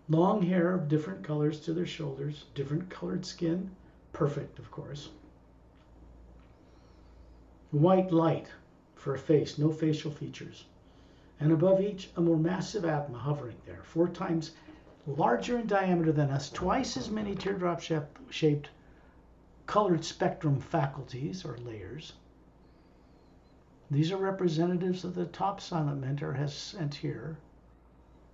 Long hair of different colors to their shoulders, different colored skin, perfect, of course. White light for a face, no facial features. And above each, a more massive Atma hovering there, 4 times larger in diameter than us, twice as many teardrop-shaped colored spectrum faculties or layers. These are representatives of the top silent mentor has sent here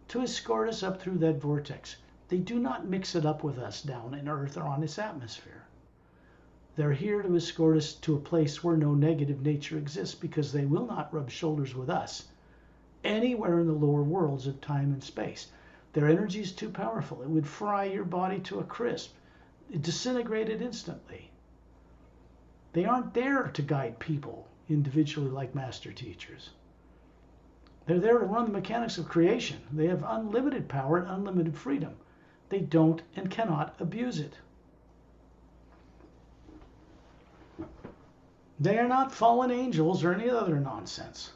to escort us up through that vortex. They do not mix it up with us down in Earth or on its atmosphere. They're here to escort us to a place where no negative nature exists, because they will not rub shoulders with us anywhere in the lower worlds of time and space. Their energy is too powerful. It would fry your body to a crisp. It disintegrated instantly. They aren't there to guide people individually like master teachers. They're there to run the mechanics of creation. They have unlimited power and unlimited freedom. They don't and cannot abuse it. They are not fallen angels or any other nonsense.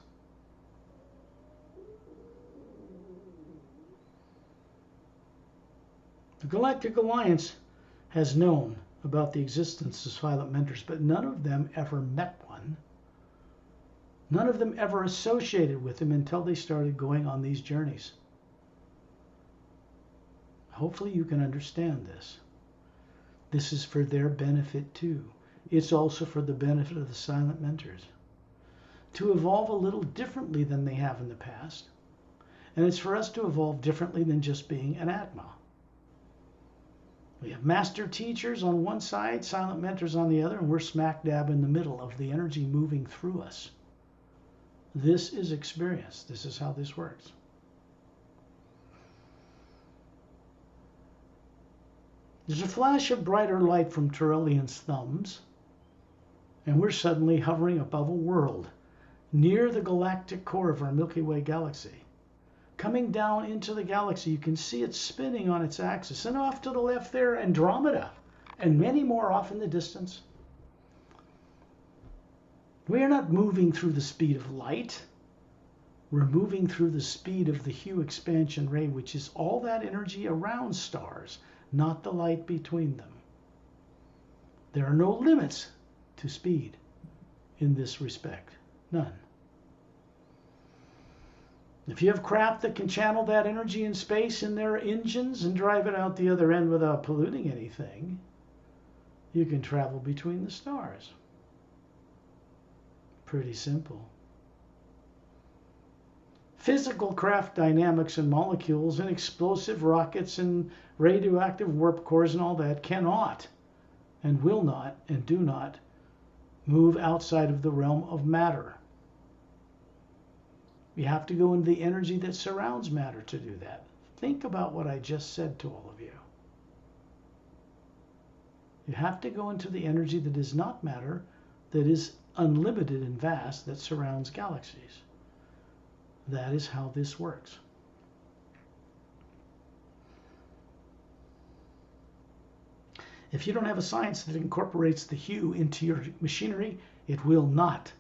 The Galactic Alliance has known about the existence of silent mentors, but none of them ever met one. None of them ever associated with him until they started going on these journeys. Hopefully you can understand this. This is for their benefit too. It's also for the benefit of the silent mentors to evolve a little differently than they have in the past. And it's for us to evolve differently than just being an Atma. We have master teachers on one side, silent mentors on the other, and we're smack dab in the middle of the energy moving through us. This is experience. This is how this works. There's a flash of brighter light from Torellian's thumbs And we're suddenly hovering above a world near the galactic core of our Milky Way galaxy. Coming down into the galaxy, you can see it spinning on its axis. And off to the left there, Andromeda, and many more off in the distance. We are not moving through the speed of light. We're moving through the speed of the Hue expansion ray, which is all that energy around stars, not the light between them. There are no limits to speed in this respect. None. If you have craft that can channel that energy in space in their engines and drive it out the other end without polluting anything, you can travel between the stars. Pretty simple. Physical craft dynamics and molecules and explosive rockets and radioactive warp cores and all that cannot and will not and do not move outside of the realm of matter. We have to go into the energy that surrounds matter to do that. Think about what I just said to all of you. You have to go into the energy that is not matter, that is unlimited and vast, that surrounds galaxies. That is how this works. If you don't have a science that incorporates the Hue into your machinery, it will not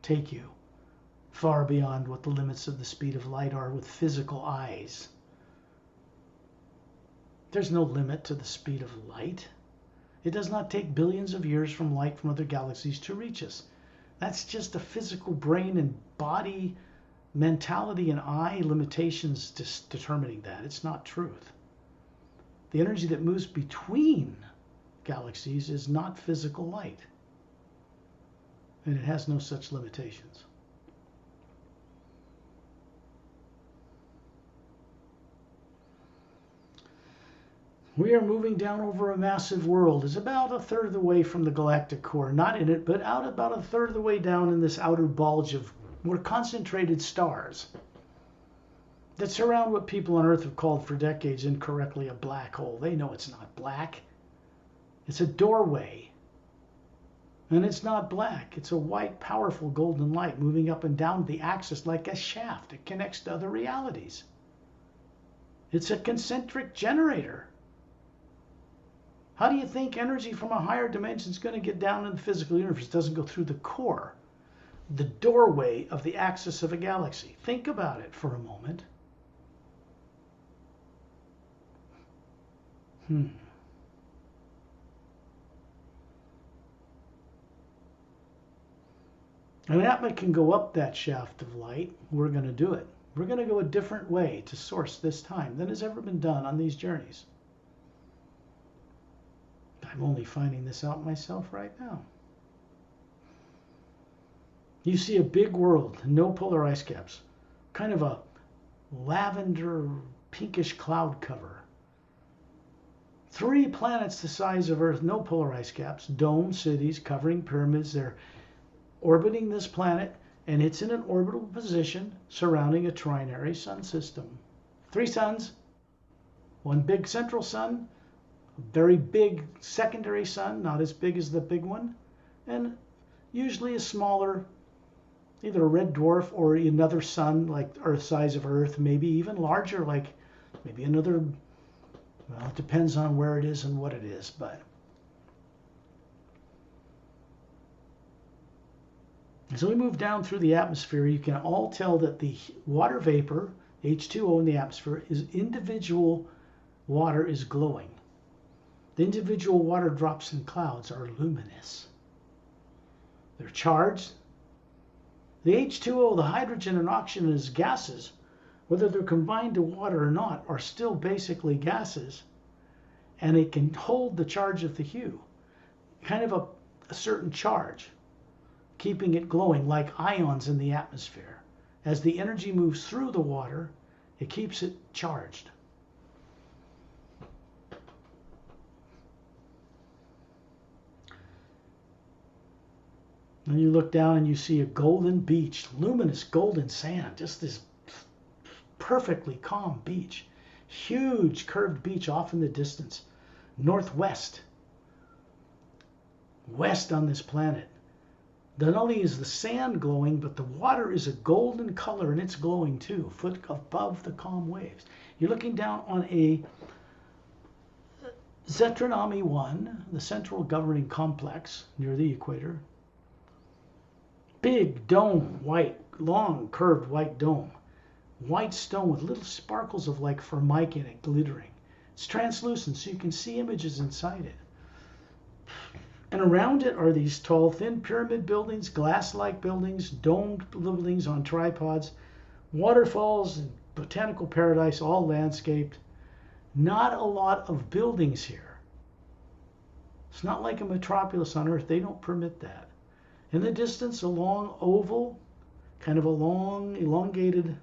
take you far beyond what the limits of the speed of light are with physical eyes. There's no limit to the speed of light. It does not take billions of years from light from other galaxies to reach us. That's just a physical brain and body mentality and eye limitations determining that. It's not truth. The energy that moves between galaxies is not physical light. And it has no such limitations. We are moving down over a massive world. It's about a third of the way from the galactic core. Not in it, but out about a third of the way down in this outer bulge of more concentrated stars that surround what people on Earth have called for decades incorrectly a black hole. They know it's not black. It's a doorway. And it's not black. It's a white, powerful golden light moving up and down the axis like a shaft. It connects to other realities. It's a concentric generator. How do you think energy from a higher dimension is going to get down in the physical universe? It doesn't go through the core, the doorway of the axis of a galaxy. Think about it for a moment. An Atma can go up that shaft of light. We're going to do it. We're going to go a different way to source this time than has ever been done on these journeys. I'm only finding this out myself right now. You see a big world, no polar ice caps, kind of a lavender pinkish cloud cover. 3 planets the size of Earth, no polar ice caps, domed cities covering pyramids. They're orbiting this planet, and it's in an orbital position surrounding a trinary sun system. 3 suns, 1 big central sun, a very big secondary sun, not as big as the big one, and usually a smaller, either a red dwarf or another sun like Earth size of Earth, maybe even larger, like maybe another, well, it depends on where it is and what it is, but as we move down through the atmosphere, you can all tell that the water vapor, H2O in the atmosphere, is individual water is glowing. The individual water drops in clouds are luminous. They're charged. The H2O, the hydrogen and oxygen as gases, whether they're combined to water or not, are still basically gases. And it can hold the charge of the hue, kind of a certain charge, keeping it glowing like ions in the atmosphere. As the energy moves through the water, it keeps it charged. And you look down and you see a golden beach, luminous golden sand, just this perfectly calm beach. Huge curved beach off in the distance, northwest, west on this planet. Not only is the sand glowing, but the water is a golden color and it's glowing too, a foot above the calm waves. You're looking down on a Zetranami 1, the central governing complex near the equator. Big dome, white, long curved white dome. White stone with little sparkles of like formica in it glittering. It's translucent so you can see images inside it. And around it are these tall, thin pyramid buildings, glass-like buildings, domed buildings on tripods, waterfalls, and botanical paradise, all landscaped. Not a lot of buildings here. It's not like a metropolis on Earth. They don't permit that. In the distance, a long oval, kind of a long, elongated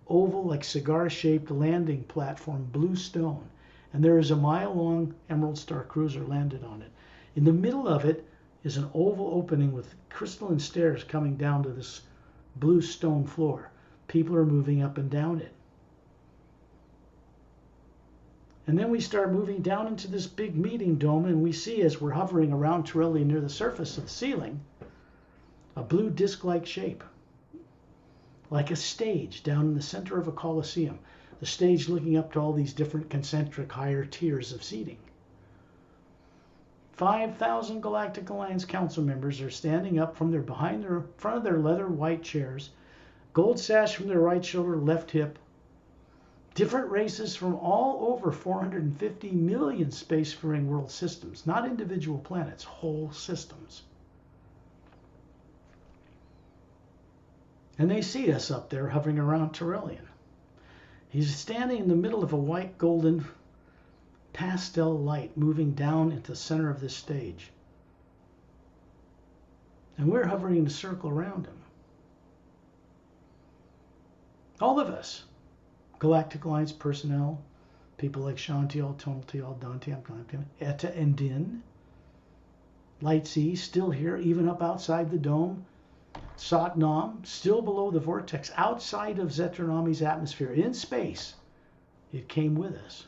oval, like cigar-shaped landing platform, blue stone. And there is a mile-long Emerald Star cruiser landed on it. In the middle of it is an oval opening with crystalline stairs coming down to this blue stone floor. People are moving up and down it. And then we start moving down into this big meeting dome, and we see, as we're hovering around Torellian near the surface of the ceiling, a blue disc-like shape, like a stage down in the center of a coliseum. The stage looking up to all these different concentric higher tiers of seating. 5,000 Galactic Alliance Council members are standing up from front of their leather white chairs, gold sash from their right shoulder, left hip. Different races from all over 450 million spacefaring world systems, not individual planets, whole systems. And they see us up there hovering around Torellian. He's standing in the middle of a white golden pastel light moving down into the center of this stage. And we're hovering in a circle around him. All of us. Galactic Alliance personnel, people like Shantiel, Tonaltiel, Dante, Etta, and Din. Lightsea, still here, even up outside the dome. Satnam, still below the vortex, outside of Zetranami's atmosphere, in space. It came with us.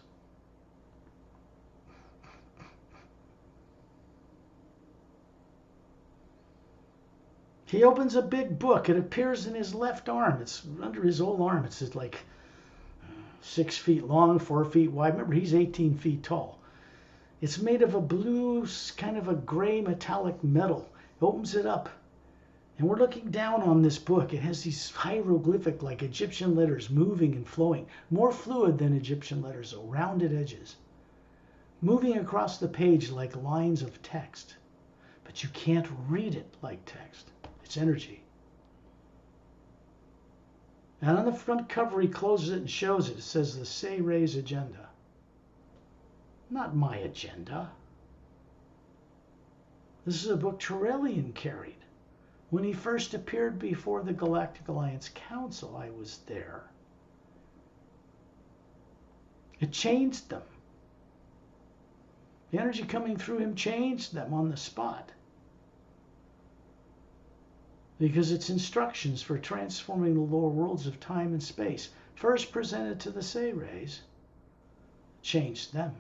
He opens a big book. It appears in his left arm. It's under his whole arm. It's just like 6 feet long, 4 feet wide. Remember, he's 18 feet tall. It's made of a blue, kind of a gray metallic metal. He opens it up. And we're looking down on this book. It has these hieroglyphic, like Egyptian letters, moving and flowing. More fluid than Egyptian letters, though, rounded edges. Moving across the page like lines of text. But you can't read it like text. It's energy. And on the front cover, he closes it and shows it. It says the Say Ray's agenda. Not my agenda. This is a book Torellian carried. When he first appeared before the Galactic Alliance Council, I was there. It changed them. The energy coming through him changed them on the spot. Because it's instructions for transforming the lower worlds of time and space, first presented to the Say Rays, changed them.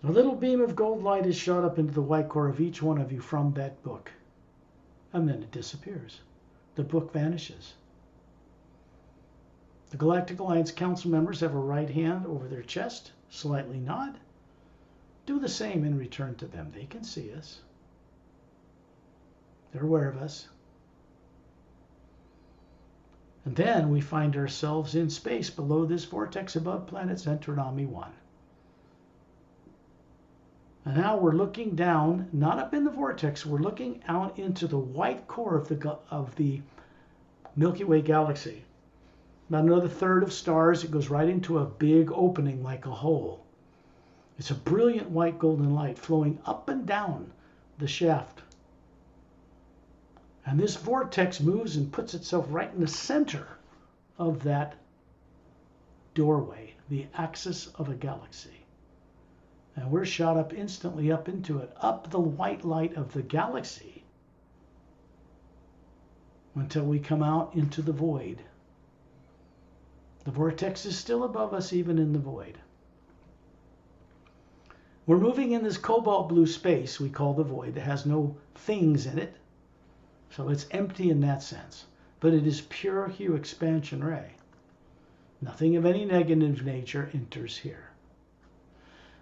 A little beam of gold light is shot up into the white core of each one of you from that book. And then it disappears. The book vanishes. The Galactic Alliance Council members have a right hand over their chest, slightly nod. Do the same in return to them. They can see us. They're aware of us. And then we find ourselves in space below this vortex above planet Zetranami 1. And now we're looking down, not up in the vortex, we're looking out into the white core of the Milky Way galaxy. About another third of stars, it goes right into a big opening like a hole. It's a brilliant white golden light flowing up and down the shaft. And this vortex moves and puts itself right in the center of that doorway, the axis of a galaxy. And we're shot up instantly up into it, up the white light of the galaxy, until we come out into the void. The vortex is still above us, even in the void. We're moving in this cobalt blue space we call the void. It has no things in it, so it's empty in that sense. But it is pure hue expansion ray. Nothing of any negative nature enters here.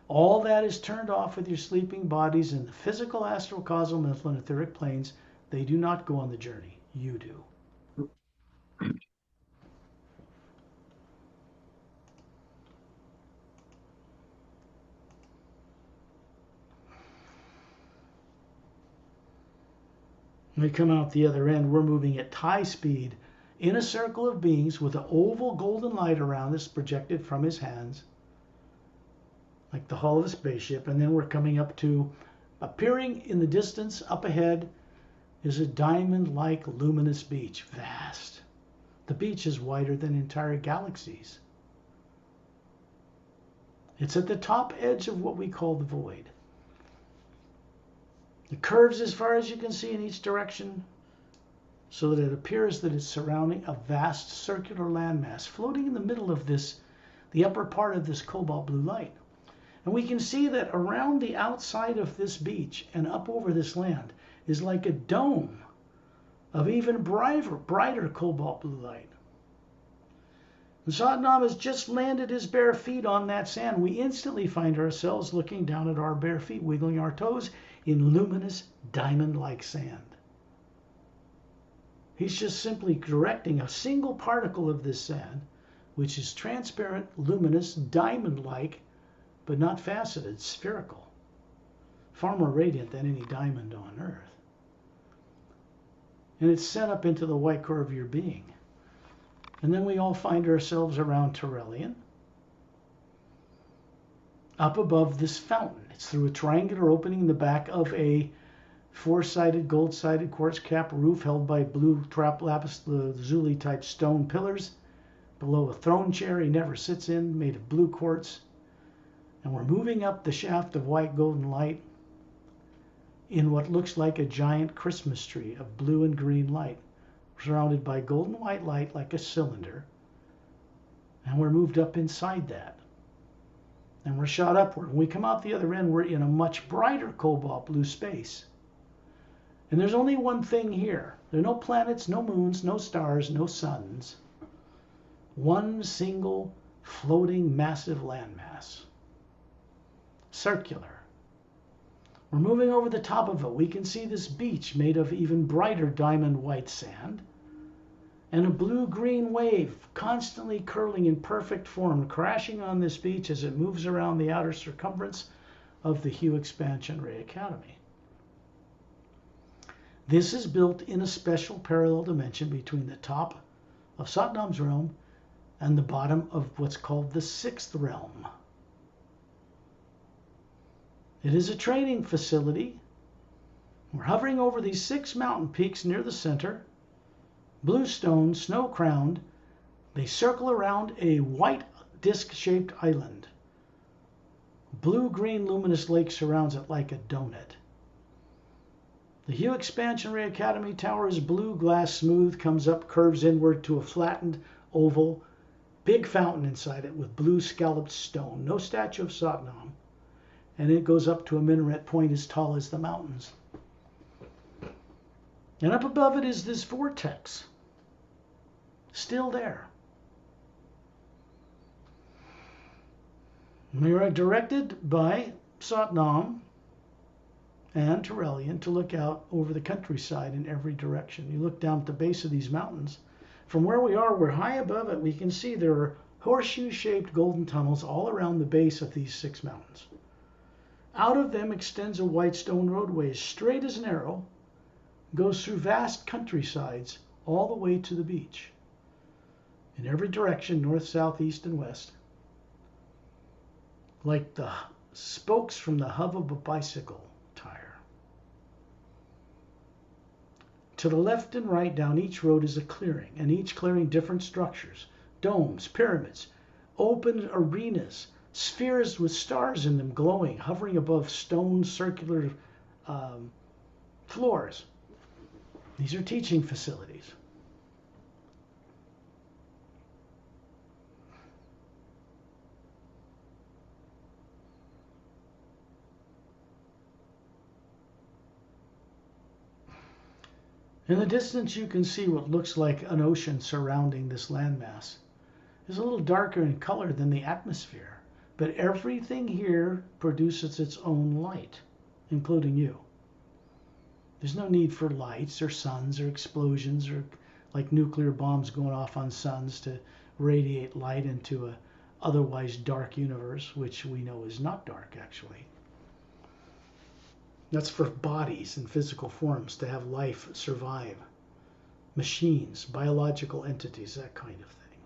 All that is turned off with your sleeping bodies in the physical, astral, causal, mental, and etheric planes. They do not go on the journey. You do. When we come out the other end, we're moving at high speed in a circle of beings with an oval golden light around us projected from his hands, like the hull of a spaceship. And then we're coming up to, appearing in the distance up ahead is a diamond-like luminous beach, vast. The beach is wider than entire galaxies. It's at the top edge of what we call the void. It curves as far as you can see in each direction, so that it appears that it's surrounding a vast circular landmass floating in the middle of this, the upper part of this cobalt blue light. And we can see that around the outside of this beach and up over this land is like a dome of even brighter cobalt blue light. And Satnam has just landed his bare feet on that sand. We instantly find ourselves looking down at our bare feet, wiggling our toes in luminous diamond-like sand. He's just simply directing a single particle of this sand, which is transparent, luminous, diamond-like, but not faceted, spherical. Far more radiant than any diamond on Earth. And it's sent up into the white core of your being. And then we all find ourselves around Torellian, up above this fountain. It's through a triangular opening in the back of a four-sided, gold-sided quartz cap roof held by blue trap lapis lazuli type stone pillars. Below a throne chair he never sits in, made of blue quartz. And we're moving up the shaft of white golden light in what looks like a giant Christmas tree of blue and green light, surrounded by golden white light like a cylinder. And we're moved up inside that. And we're shot upward. When we come out the other end, we're in a much brighter cobalt blue space. And there's only one thing here. There are no planets, no moons, no stars, no suns. One single floating massive landmass. Circular. We're moving over the top of it. We can see this beach made of even brighter diamond white sand. And a blue-green wave constantly curling in perfect form, crashing on this beach as it moves around the outer circumference of the Hue Expansion Ray Academy. This is built in a special parallel dimension between the top of Satnam's realm and the bottom of what's called the sixth realm. It is a training facility. We're hovering over these 6 mountain peaks near the center. Blue stone, snow-crowned. They circle around a white disc-shaped island. Blue-green luminous lake surrounds it like a donut. The Hue Expansion Ray Academy Tower is blue, glass smooth, comes up, curves inward to a flattened oval, big fountain inside it with blue scalloped stone. No statue of Satnam. And it goes up to a minaret point as tall as the mountains. And up above it is this vortex. Still there. We are directed by Satnam and Torellian to look out over the countryside in every direction. You look down at the base of these mountains. From where we are, we're high above it. We can see there are horseshoe-shaped golden tunnels all around the base of these 6 mountains. Out of them extends a white stone roadway as straight as an arrow, goes through vast countrysides all the way to the beach. In every direction, north, south, east, and west, like the spokes from the hub of a bicycle tire. To the left and right down each road is a clearing, and each clearing different structures, domes, pyramids, open arenas, spheres with stars in them glowing, hovering above stone circular floors. These are teaching facilities. In the distance, you can see what looks like an ocean surrounding this landmass. It's a little darker in color than the atmosphere, but everything here produces its own light, including you. There's no need for lights or suns or explosions or like nuclear bombs going off on suns to radiate light into a otherwise dark universe, which we know is not dark actually. That's for bodies and physical forms to have life survive. Machines, biological entities, that kind of thing.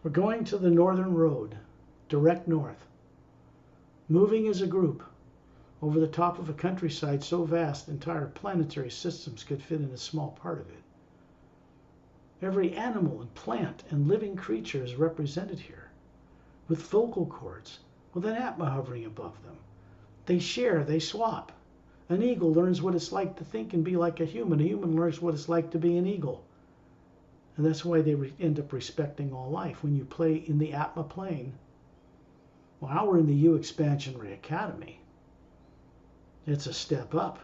We're going to the northern road, direct north, moving as a group over the top of a countryside so vast entire planetary systems could fit in a small part of it. Every animal and plant and living creature is represented here, with vocal cords, with an Atma hovering above them. They share, they swap. An eagle learns what it's like to think and be like a human. A human learns what it's like to be an eagle. And that's why they end up respecting all life. When you play in the Atma plane, well, now we're in the U Expansionary Academy. It's a step up.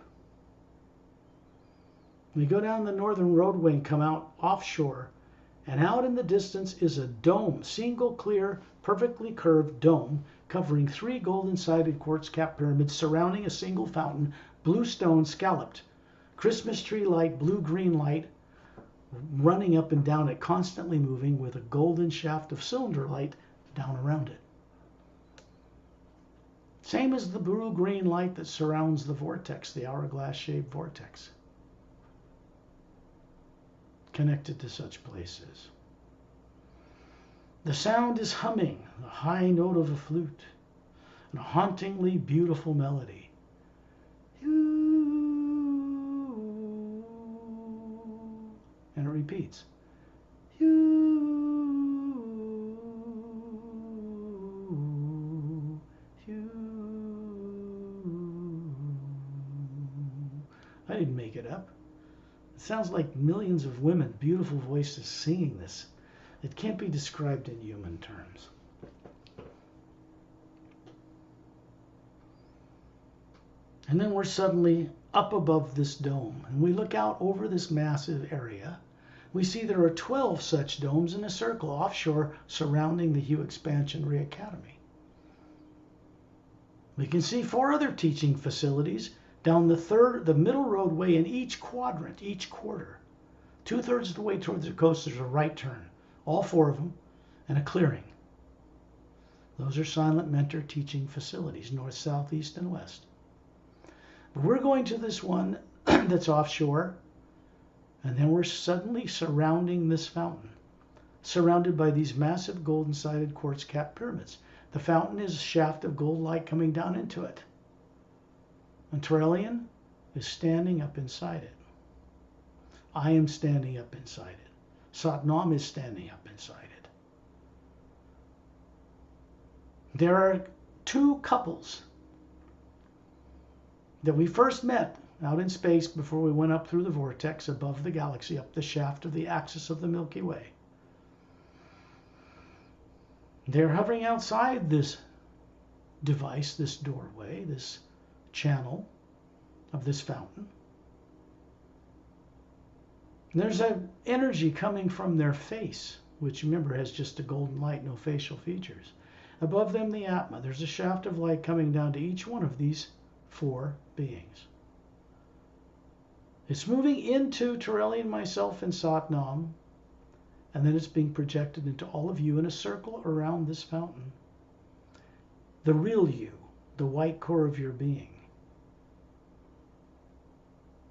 We go down the northern roadway and come out offshore, and out in the distance is a dome, single clear, perfectly curved dome, covering 3 golden-sided quartz-capped pyramids surrounding a single fountain, blue stone scalloped, Christmas tree light, blue-green light, running up and down it, constantly moving with a golden shaft of cylinder light down around it. Same as the blue-green light that surrounds the vortex, the hourglass-shaped vortex, connected to such places. The sound is humming, the high note of a flute, and a hauntingly beautiful melody. And it repeats. I didn't make it up. It sounds like millions of women, beautiful voices singing this. It can't be described in human terms. And then we're suddenly up above this dome, and we look out over this massive area. We see there are 12 such domes in a circle offshore surrounding the Hugh Expansionary Academy. We can see 4 other teaching facilities down the middle roadway in each quadrant, each quarter. 2/3 of the way towards the coast, there's a right turn, all 4 of them, and a clearing. Those are silent mentor teaching facilities, north, south, east, and west. But we're going to this one that's offshore, and then we're suddenly surrounding this fountain, surrounded by these massive golden-sided quartz-capped pyramids. The fountain is a shaft of gold light coming down into it. And Torellian is standing up inside it. I am standing up inside it. Satnam is standing up inside it. There are 2 couples that we first met out in space before we went up through the vortex above the galaxy, up the shaft of the axis of the Milky Way. They're hovering outside this device, this doorway, this channel of this fountain. And there's an energy coming from their face, which remember has just a golden light, no facial features. Above them, the Atma. There's a shaft of light coming down to each one of these 4 beings. It's moving into Torellian, myself, and Satnam, and then it's being projected into all of you in a circle around this fountain. The real you, the white core of your being.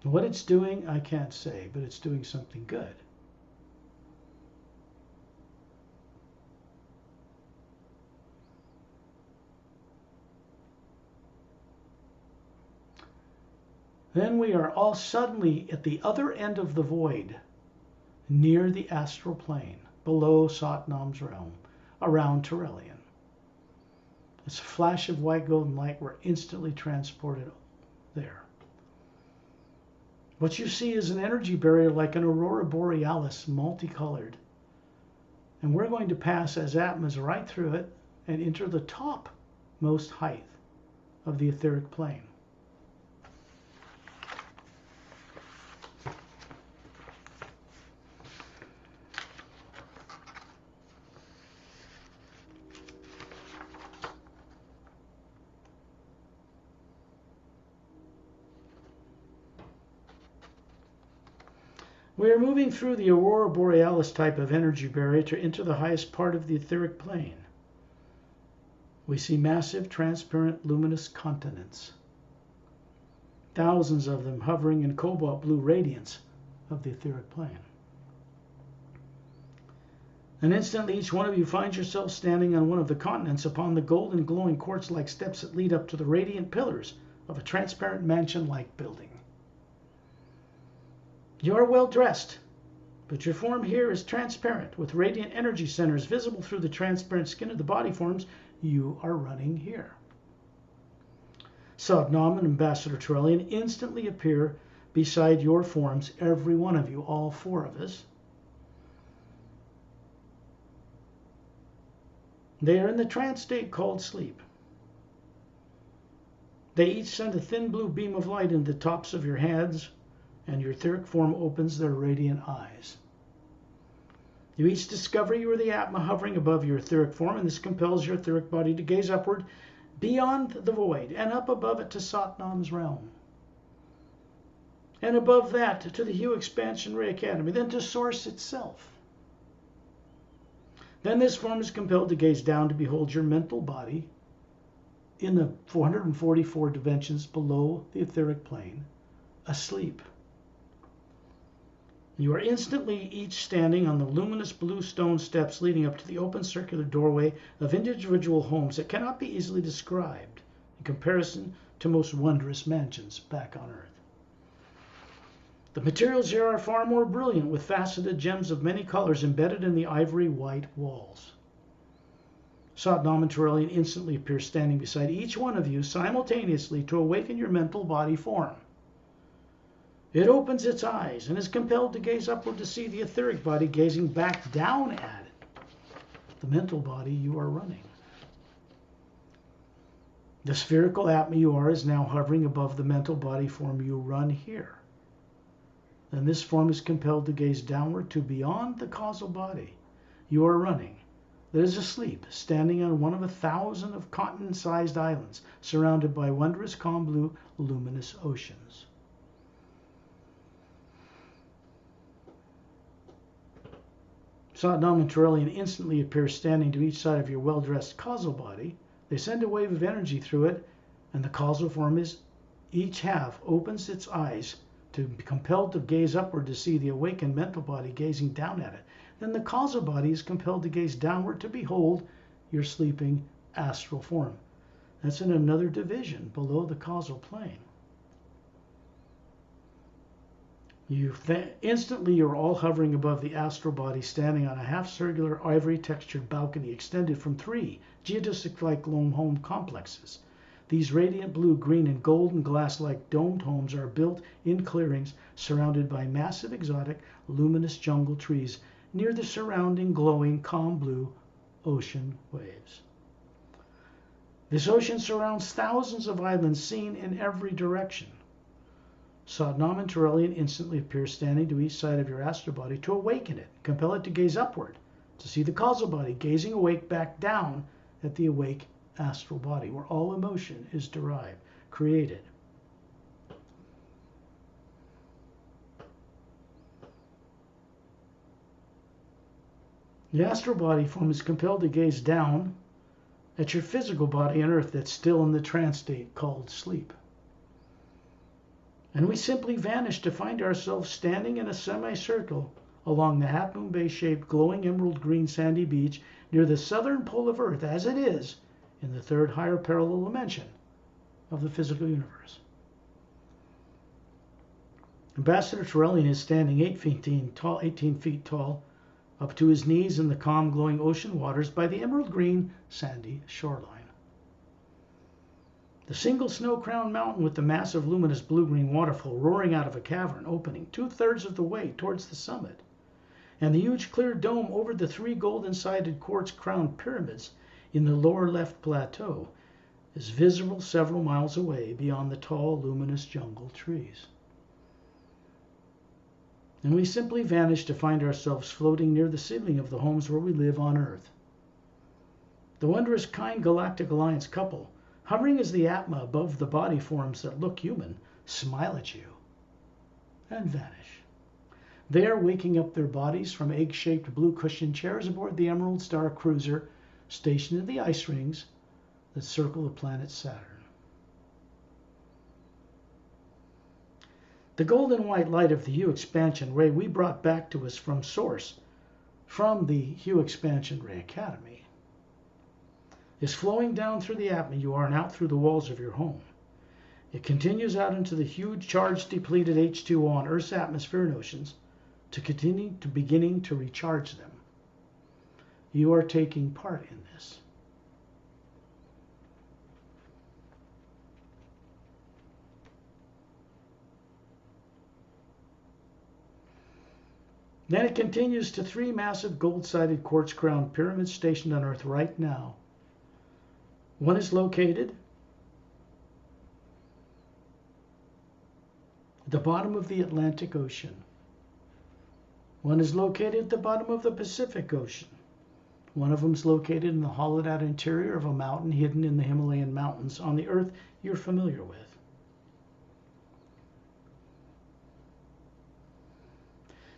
What it's doing, I can't say, but it's doing something good. Then we are all suddenly at the other end of the void, near the astral plane, below Satnam's realm, around Torellian. It's a flash of white golden light. We're instantly transported there. What you see is an energy barrier like an aurora borealis, multicolored. And we're going to pass as Atmas right through it and enter the topmost height of the etheric plane. We are moving through the aurora borealis type of energy barrier to enter the highest part of the etheric plane. We see massive, transparent, luminous continents, thousands of them hovering in cobalt blue radiance of the etheric plane. And instantly each one of you finds yourself standing on one of the continents upon the golden glowing quartz-like steps that lead up to the radiant pillars of a transparent mansion-like building. You are well dressed, but your form here is transparent, with radiant energy centers visible through the transparent skin of the body forms you are running here. Sadnam and Ambassador Torellian instantly appear beside your forms, every one of you, all four of us. They are in the trance state called sleep. They each send a thin blue beam of light into the tops of your heads, and your etheric form opens their radiant eyes. You each discover you are the Atma hovering above your etheric form, and this compels your etheric body to gaze upward beyond the void and up above it to Satnam's realm. And above that to the Hue Expansion Ray Academy, then to Source itself. Then this form is compelled to gaze down to behold your mental body in the 444 dimensions below the etheric plane, asleep. You are instantly each standing on the luminous blue stone steps leading up to the open circular doorway of individual homes that cannot be easily described in comparison to most wondrous mansions back on Earth. The materials here are far more brilliant, with faceted gems of many colors embedded in the ivory white walls. Satnam and Torellian instantly appear standing beside each one of you simultaneously to awaken your mental body form. It opens its eyes and is compelled to gaze upward to see the etheric body gazing back down at it, the mental body you are running. The spherical Atma you are is now hovering above the mental body form you run here. Then this form is compelled to gaze downward to beyond the causal body you are running, that is asleep, standing on one of 1,000 of continent-sized islands, surrounded by wondrous calm blue luminous oceans. Satnam and Torellian instantly appear standing to each side of your well-dressed causal body. They send a wave of energy through it, and the causal form is each half opens its eyes to be compelled to gaze upward to see the awakened mental body gazing down at it. Then the causal body is compelled to gaze downward to behold your sleeping astral form. That's in another division below the causal plane. Instantly you're all hovering above the astral body, standing on a half-circular ivory-textured balcony extended from 3 geodesic-like home complexes. These radiant blue, green, and golden glass-like domed homes are built in clearings surrounded by massive, exotic, luminous jungle trees near the surrounding glowing, calm blue ocean waves. This ocean surrounds thousands of islands seen in every direction. Satnam and Torellian instantly appear standing to each side of your astral body to awaken it, compel it to gaze upward, to see the causal body gazing awake back down at the awake astral body, where all emotion is derived, created. The astral body form is compelled to gaze down at your physical body on Earth that's still in the trance state called sleep. And we simply vanish to find ourselves standing in a semicircle along the Half Moon Bay-shaped glowing emerald green sandy beach near the southern pole of Earth as it is in the third higher parallel dimension of the physical universe. Ambassador Torellian is standing 18 feet tall, up to his knees in the calm glowing ocean waters by the emerald green sandy shoreline. The single snow-crowned mountain with the massive luminous blue-green waterfall roaring out of a cavern opening 2/3 of the way towards the summit, and the huge clear dome over the 3 golden-sided quartz-crowned pyramids in the lower left plateau is visible several miles away beyond the tall, luminous jungle trees. And we simply vanish to find ourselves floating near the ceiling of the homes where we live on Earth. The wondrous kind Galactic Alliance couple, hovering as the Atma above the body forms that look human, smile at you and vanish. They are waking up their bodies from egg-shaped blue cushioned chairs aboard the Emerald Star cruiser stationed in the ice rings that circle the planet Saturn. The golden white light of the Hue expansion ray we brought back to us from source, from the Hue expansion ray academy, is flowing down through the Atma you are and out through the walls of your home. It continues out into the huge charge depleted H2O on Earth's atmosphere and oceans to beginning to recharge them. You are taking part in this. Then it continues to 3 massive gold-sided quartz-crowned pyramids stationed on Earth right now. One is located at the bottom of the Atlantic Ocean. One is located at the bottom of the Pacific Ocean. One of them is located in the hollowed-out interior of a mountain hidden in the Himalayan mountains on the Earth you're familiar with.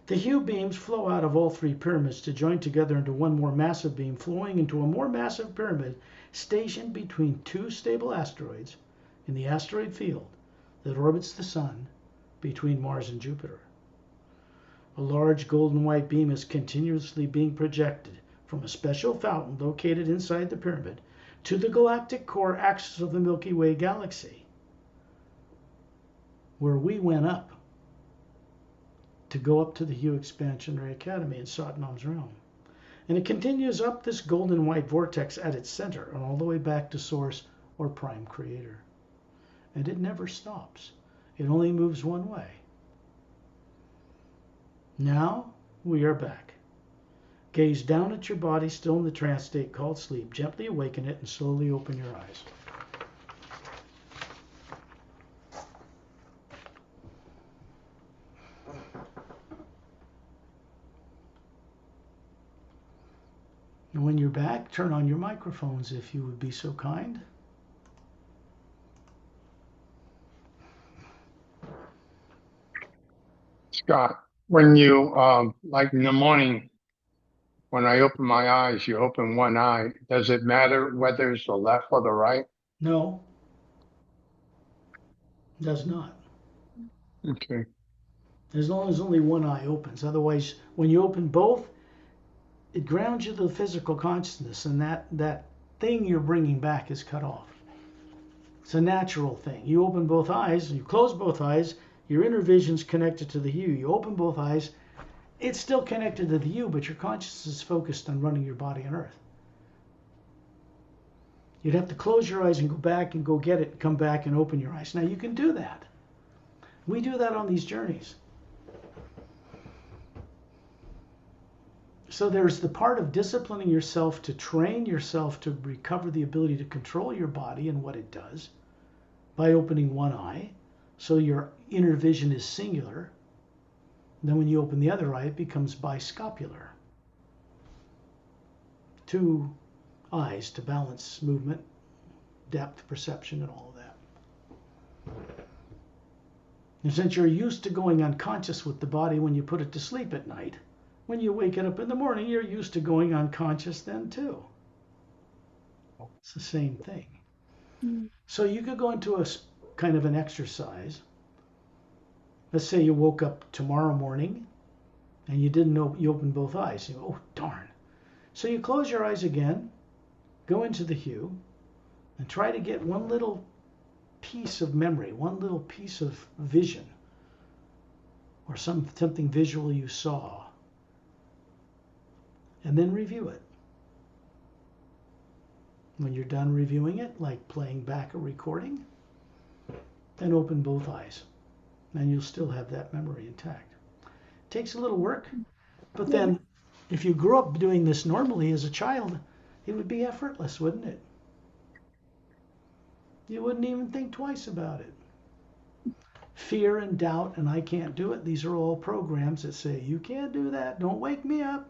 The Hue beams flow out of all 3 pyramids to join together into one more massive beam, flowing into a more massive pyramid stationed between 2 stable asteroids in the asteroid field that orbits the Sun between Mars and Jupiter. A large golden white beam is continuously being projected from a special fountain located inside the pyramid to the galactic core axis of the Milky Way galaxy, where we went up to go up to the Hue Expansion Ray Academy in Satnam's realm. And it continues up this golden white vortex at its center and all the way back to Source or Prime Creator. And it never stops. It only moves one way. Now we are back. Gaze down at your body still in the trance state called sleep. Gently awaken it and slowly open your eyes. And when you're back, turn on your microphones if you would be so kind. Scott, when you, like in the morning, when I open my eyes, you open one eye. Does it matter whether it's the left or the right? No, does not. Okay. As long as only one eye opens. Otherwise, when you open both, it grounds you to the physical consciousness, and that thing you're bringing back is cut off. It's a natural thing. You open both eyes, you close both eyes, your inner vision's connected to the Hue. You open both eyes, it's still connected to the Hue, but your consciousness is focused on running your body on Earth. You'd have to close your eyes and go back and go get it and come back and open your eyes. Now you can do that. We do that on these journeys. So there's the part of disciplining yourself to train yourself to recover the ability to control your body and what it does by opening one eye, so your inner vision is singular. Then when you open the other eye, it becomes biscopular. 2 eyes to balance movement, depth, perception, and all of that. And since you're used to going unconscious with the body when you put it to sleep at night, when you wake it up in the morning, you're used to going unconscious then too. It's the same thing. So you could go into a kind of an exercise. Let's say you woke up tomorrow morning and you didn't know, you opened both eyes. You go, oh, darn. So you close your eyes again, go into the Hue, and try to get one little piece of memory, one little piece of vision, or something visual you saw, and then review it. When you're done reviewing it, like playing back a recording, then open both eyes, and you'll still have that memory intact. It takes a little work, but then if you grew up doing this normally as a child, it would be effortless, wouldn't it? You wouldn't even think twice about it. Fear and doubt and I can't do it, these are all programs that say, you can't do that, don't wake me up.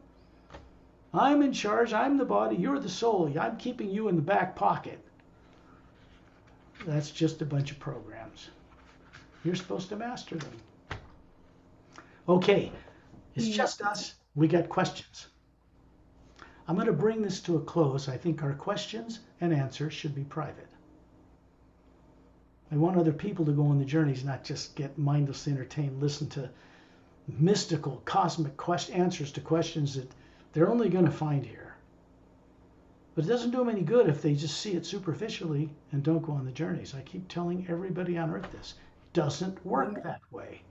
I'm in charge, I'm the body, you're the soul, I'm keeping you in the back pocket. That's just a bunch of programs. You're supposed to master them. Okay, it's just us. We got questions. I'm going to bring this to a close. I think our questions and answers should be private. I want other people to go on the journeys, not just get mindlessly entertained, listen to mystical, cosmic answers to questions that they're only going to find here. But it doesn't do them any good if they just see it superficially and don't go on the journeys. I keep telling everybody on Earth this. It doesn't work that way.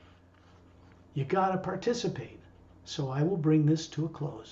You got to participate. So I will bring this to a close.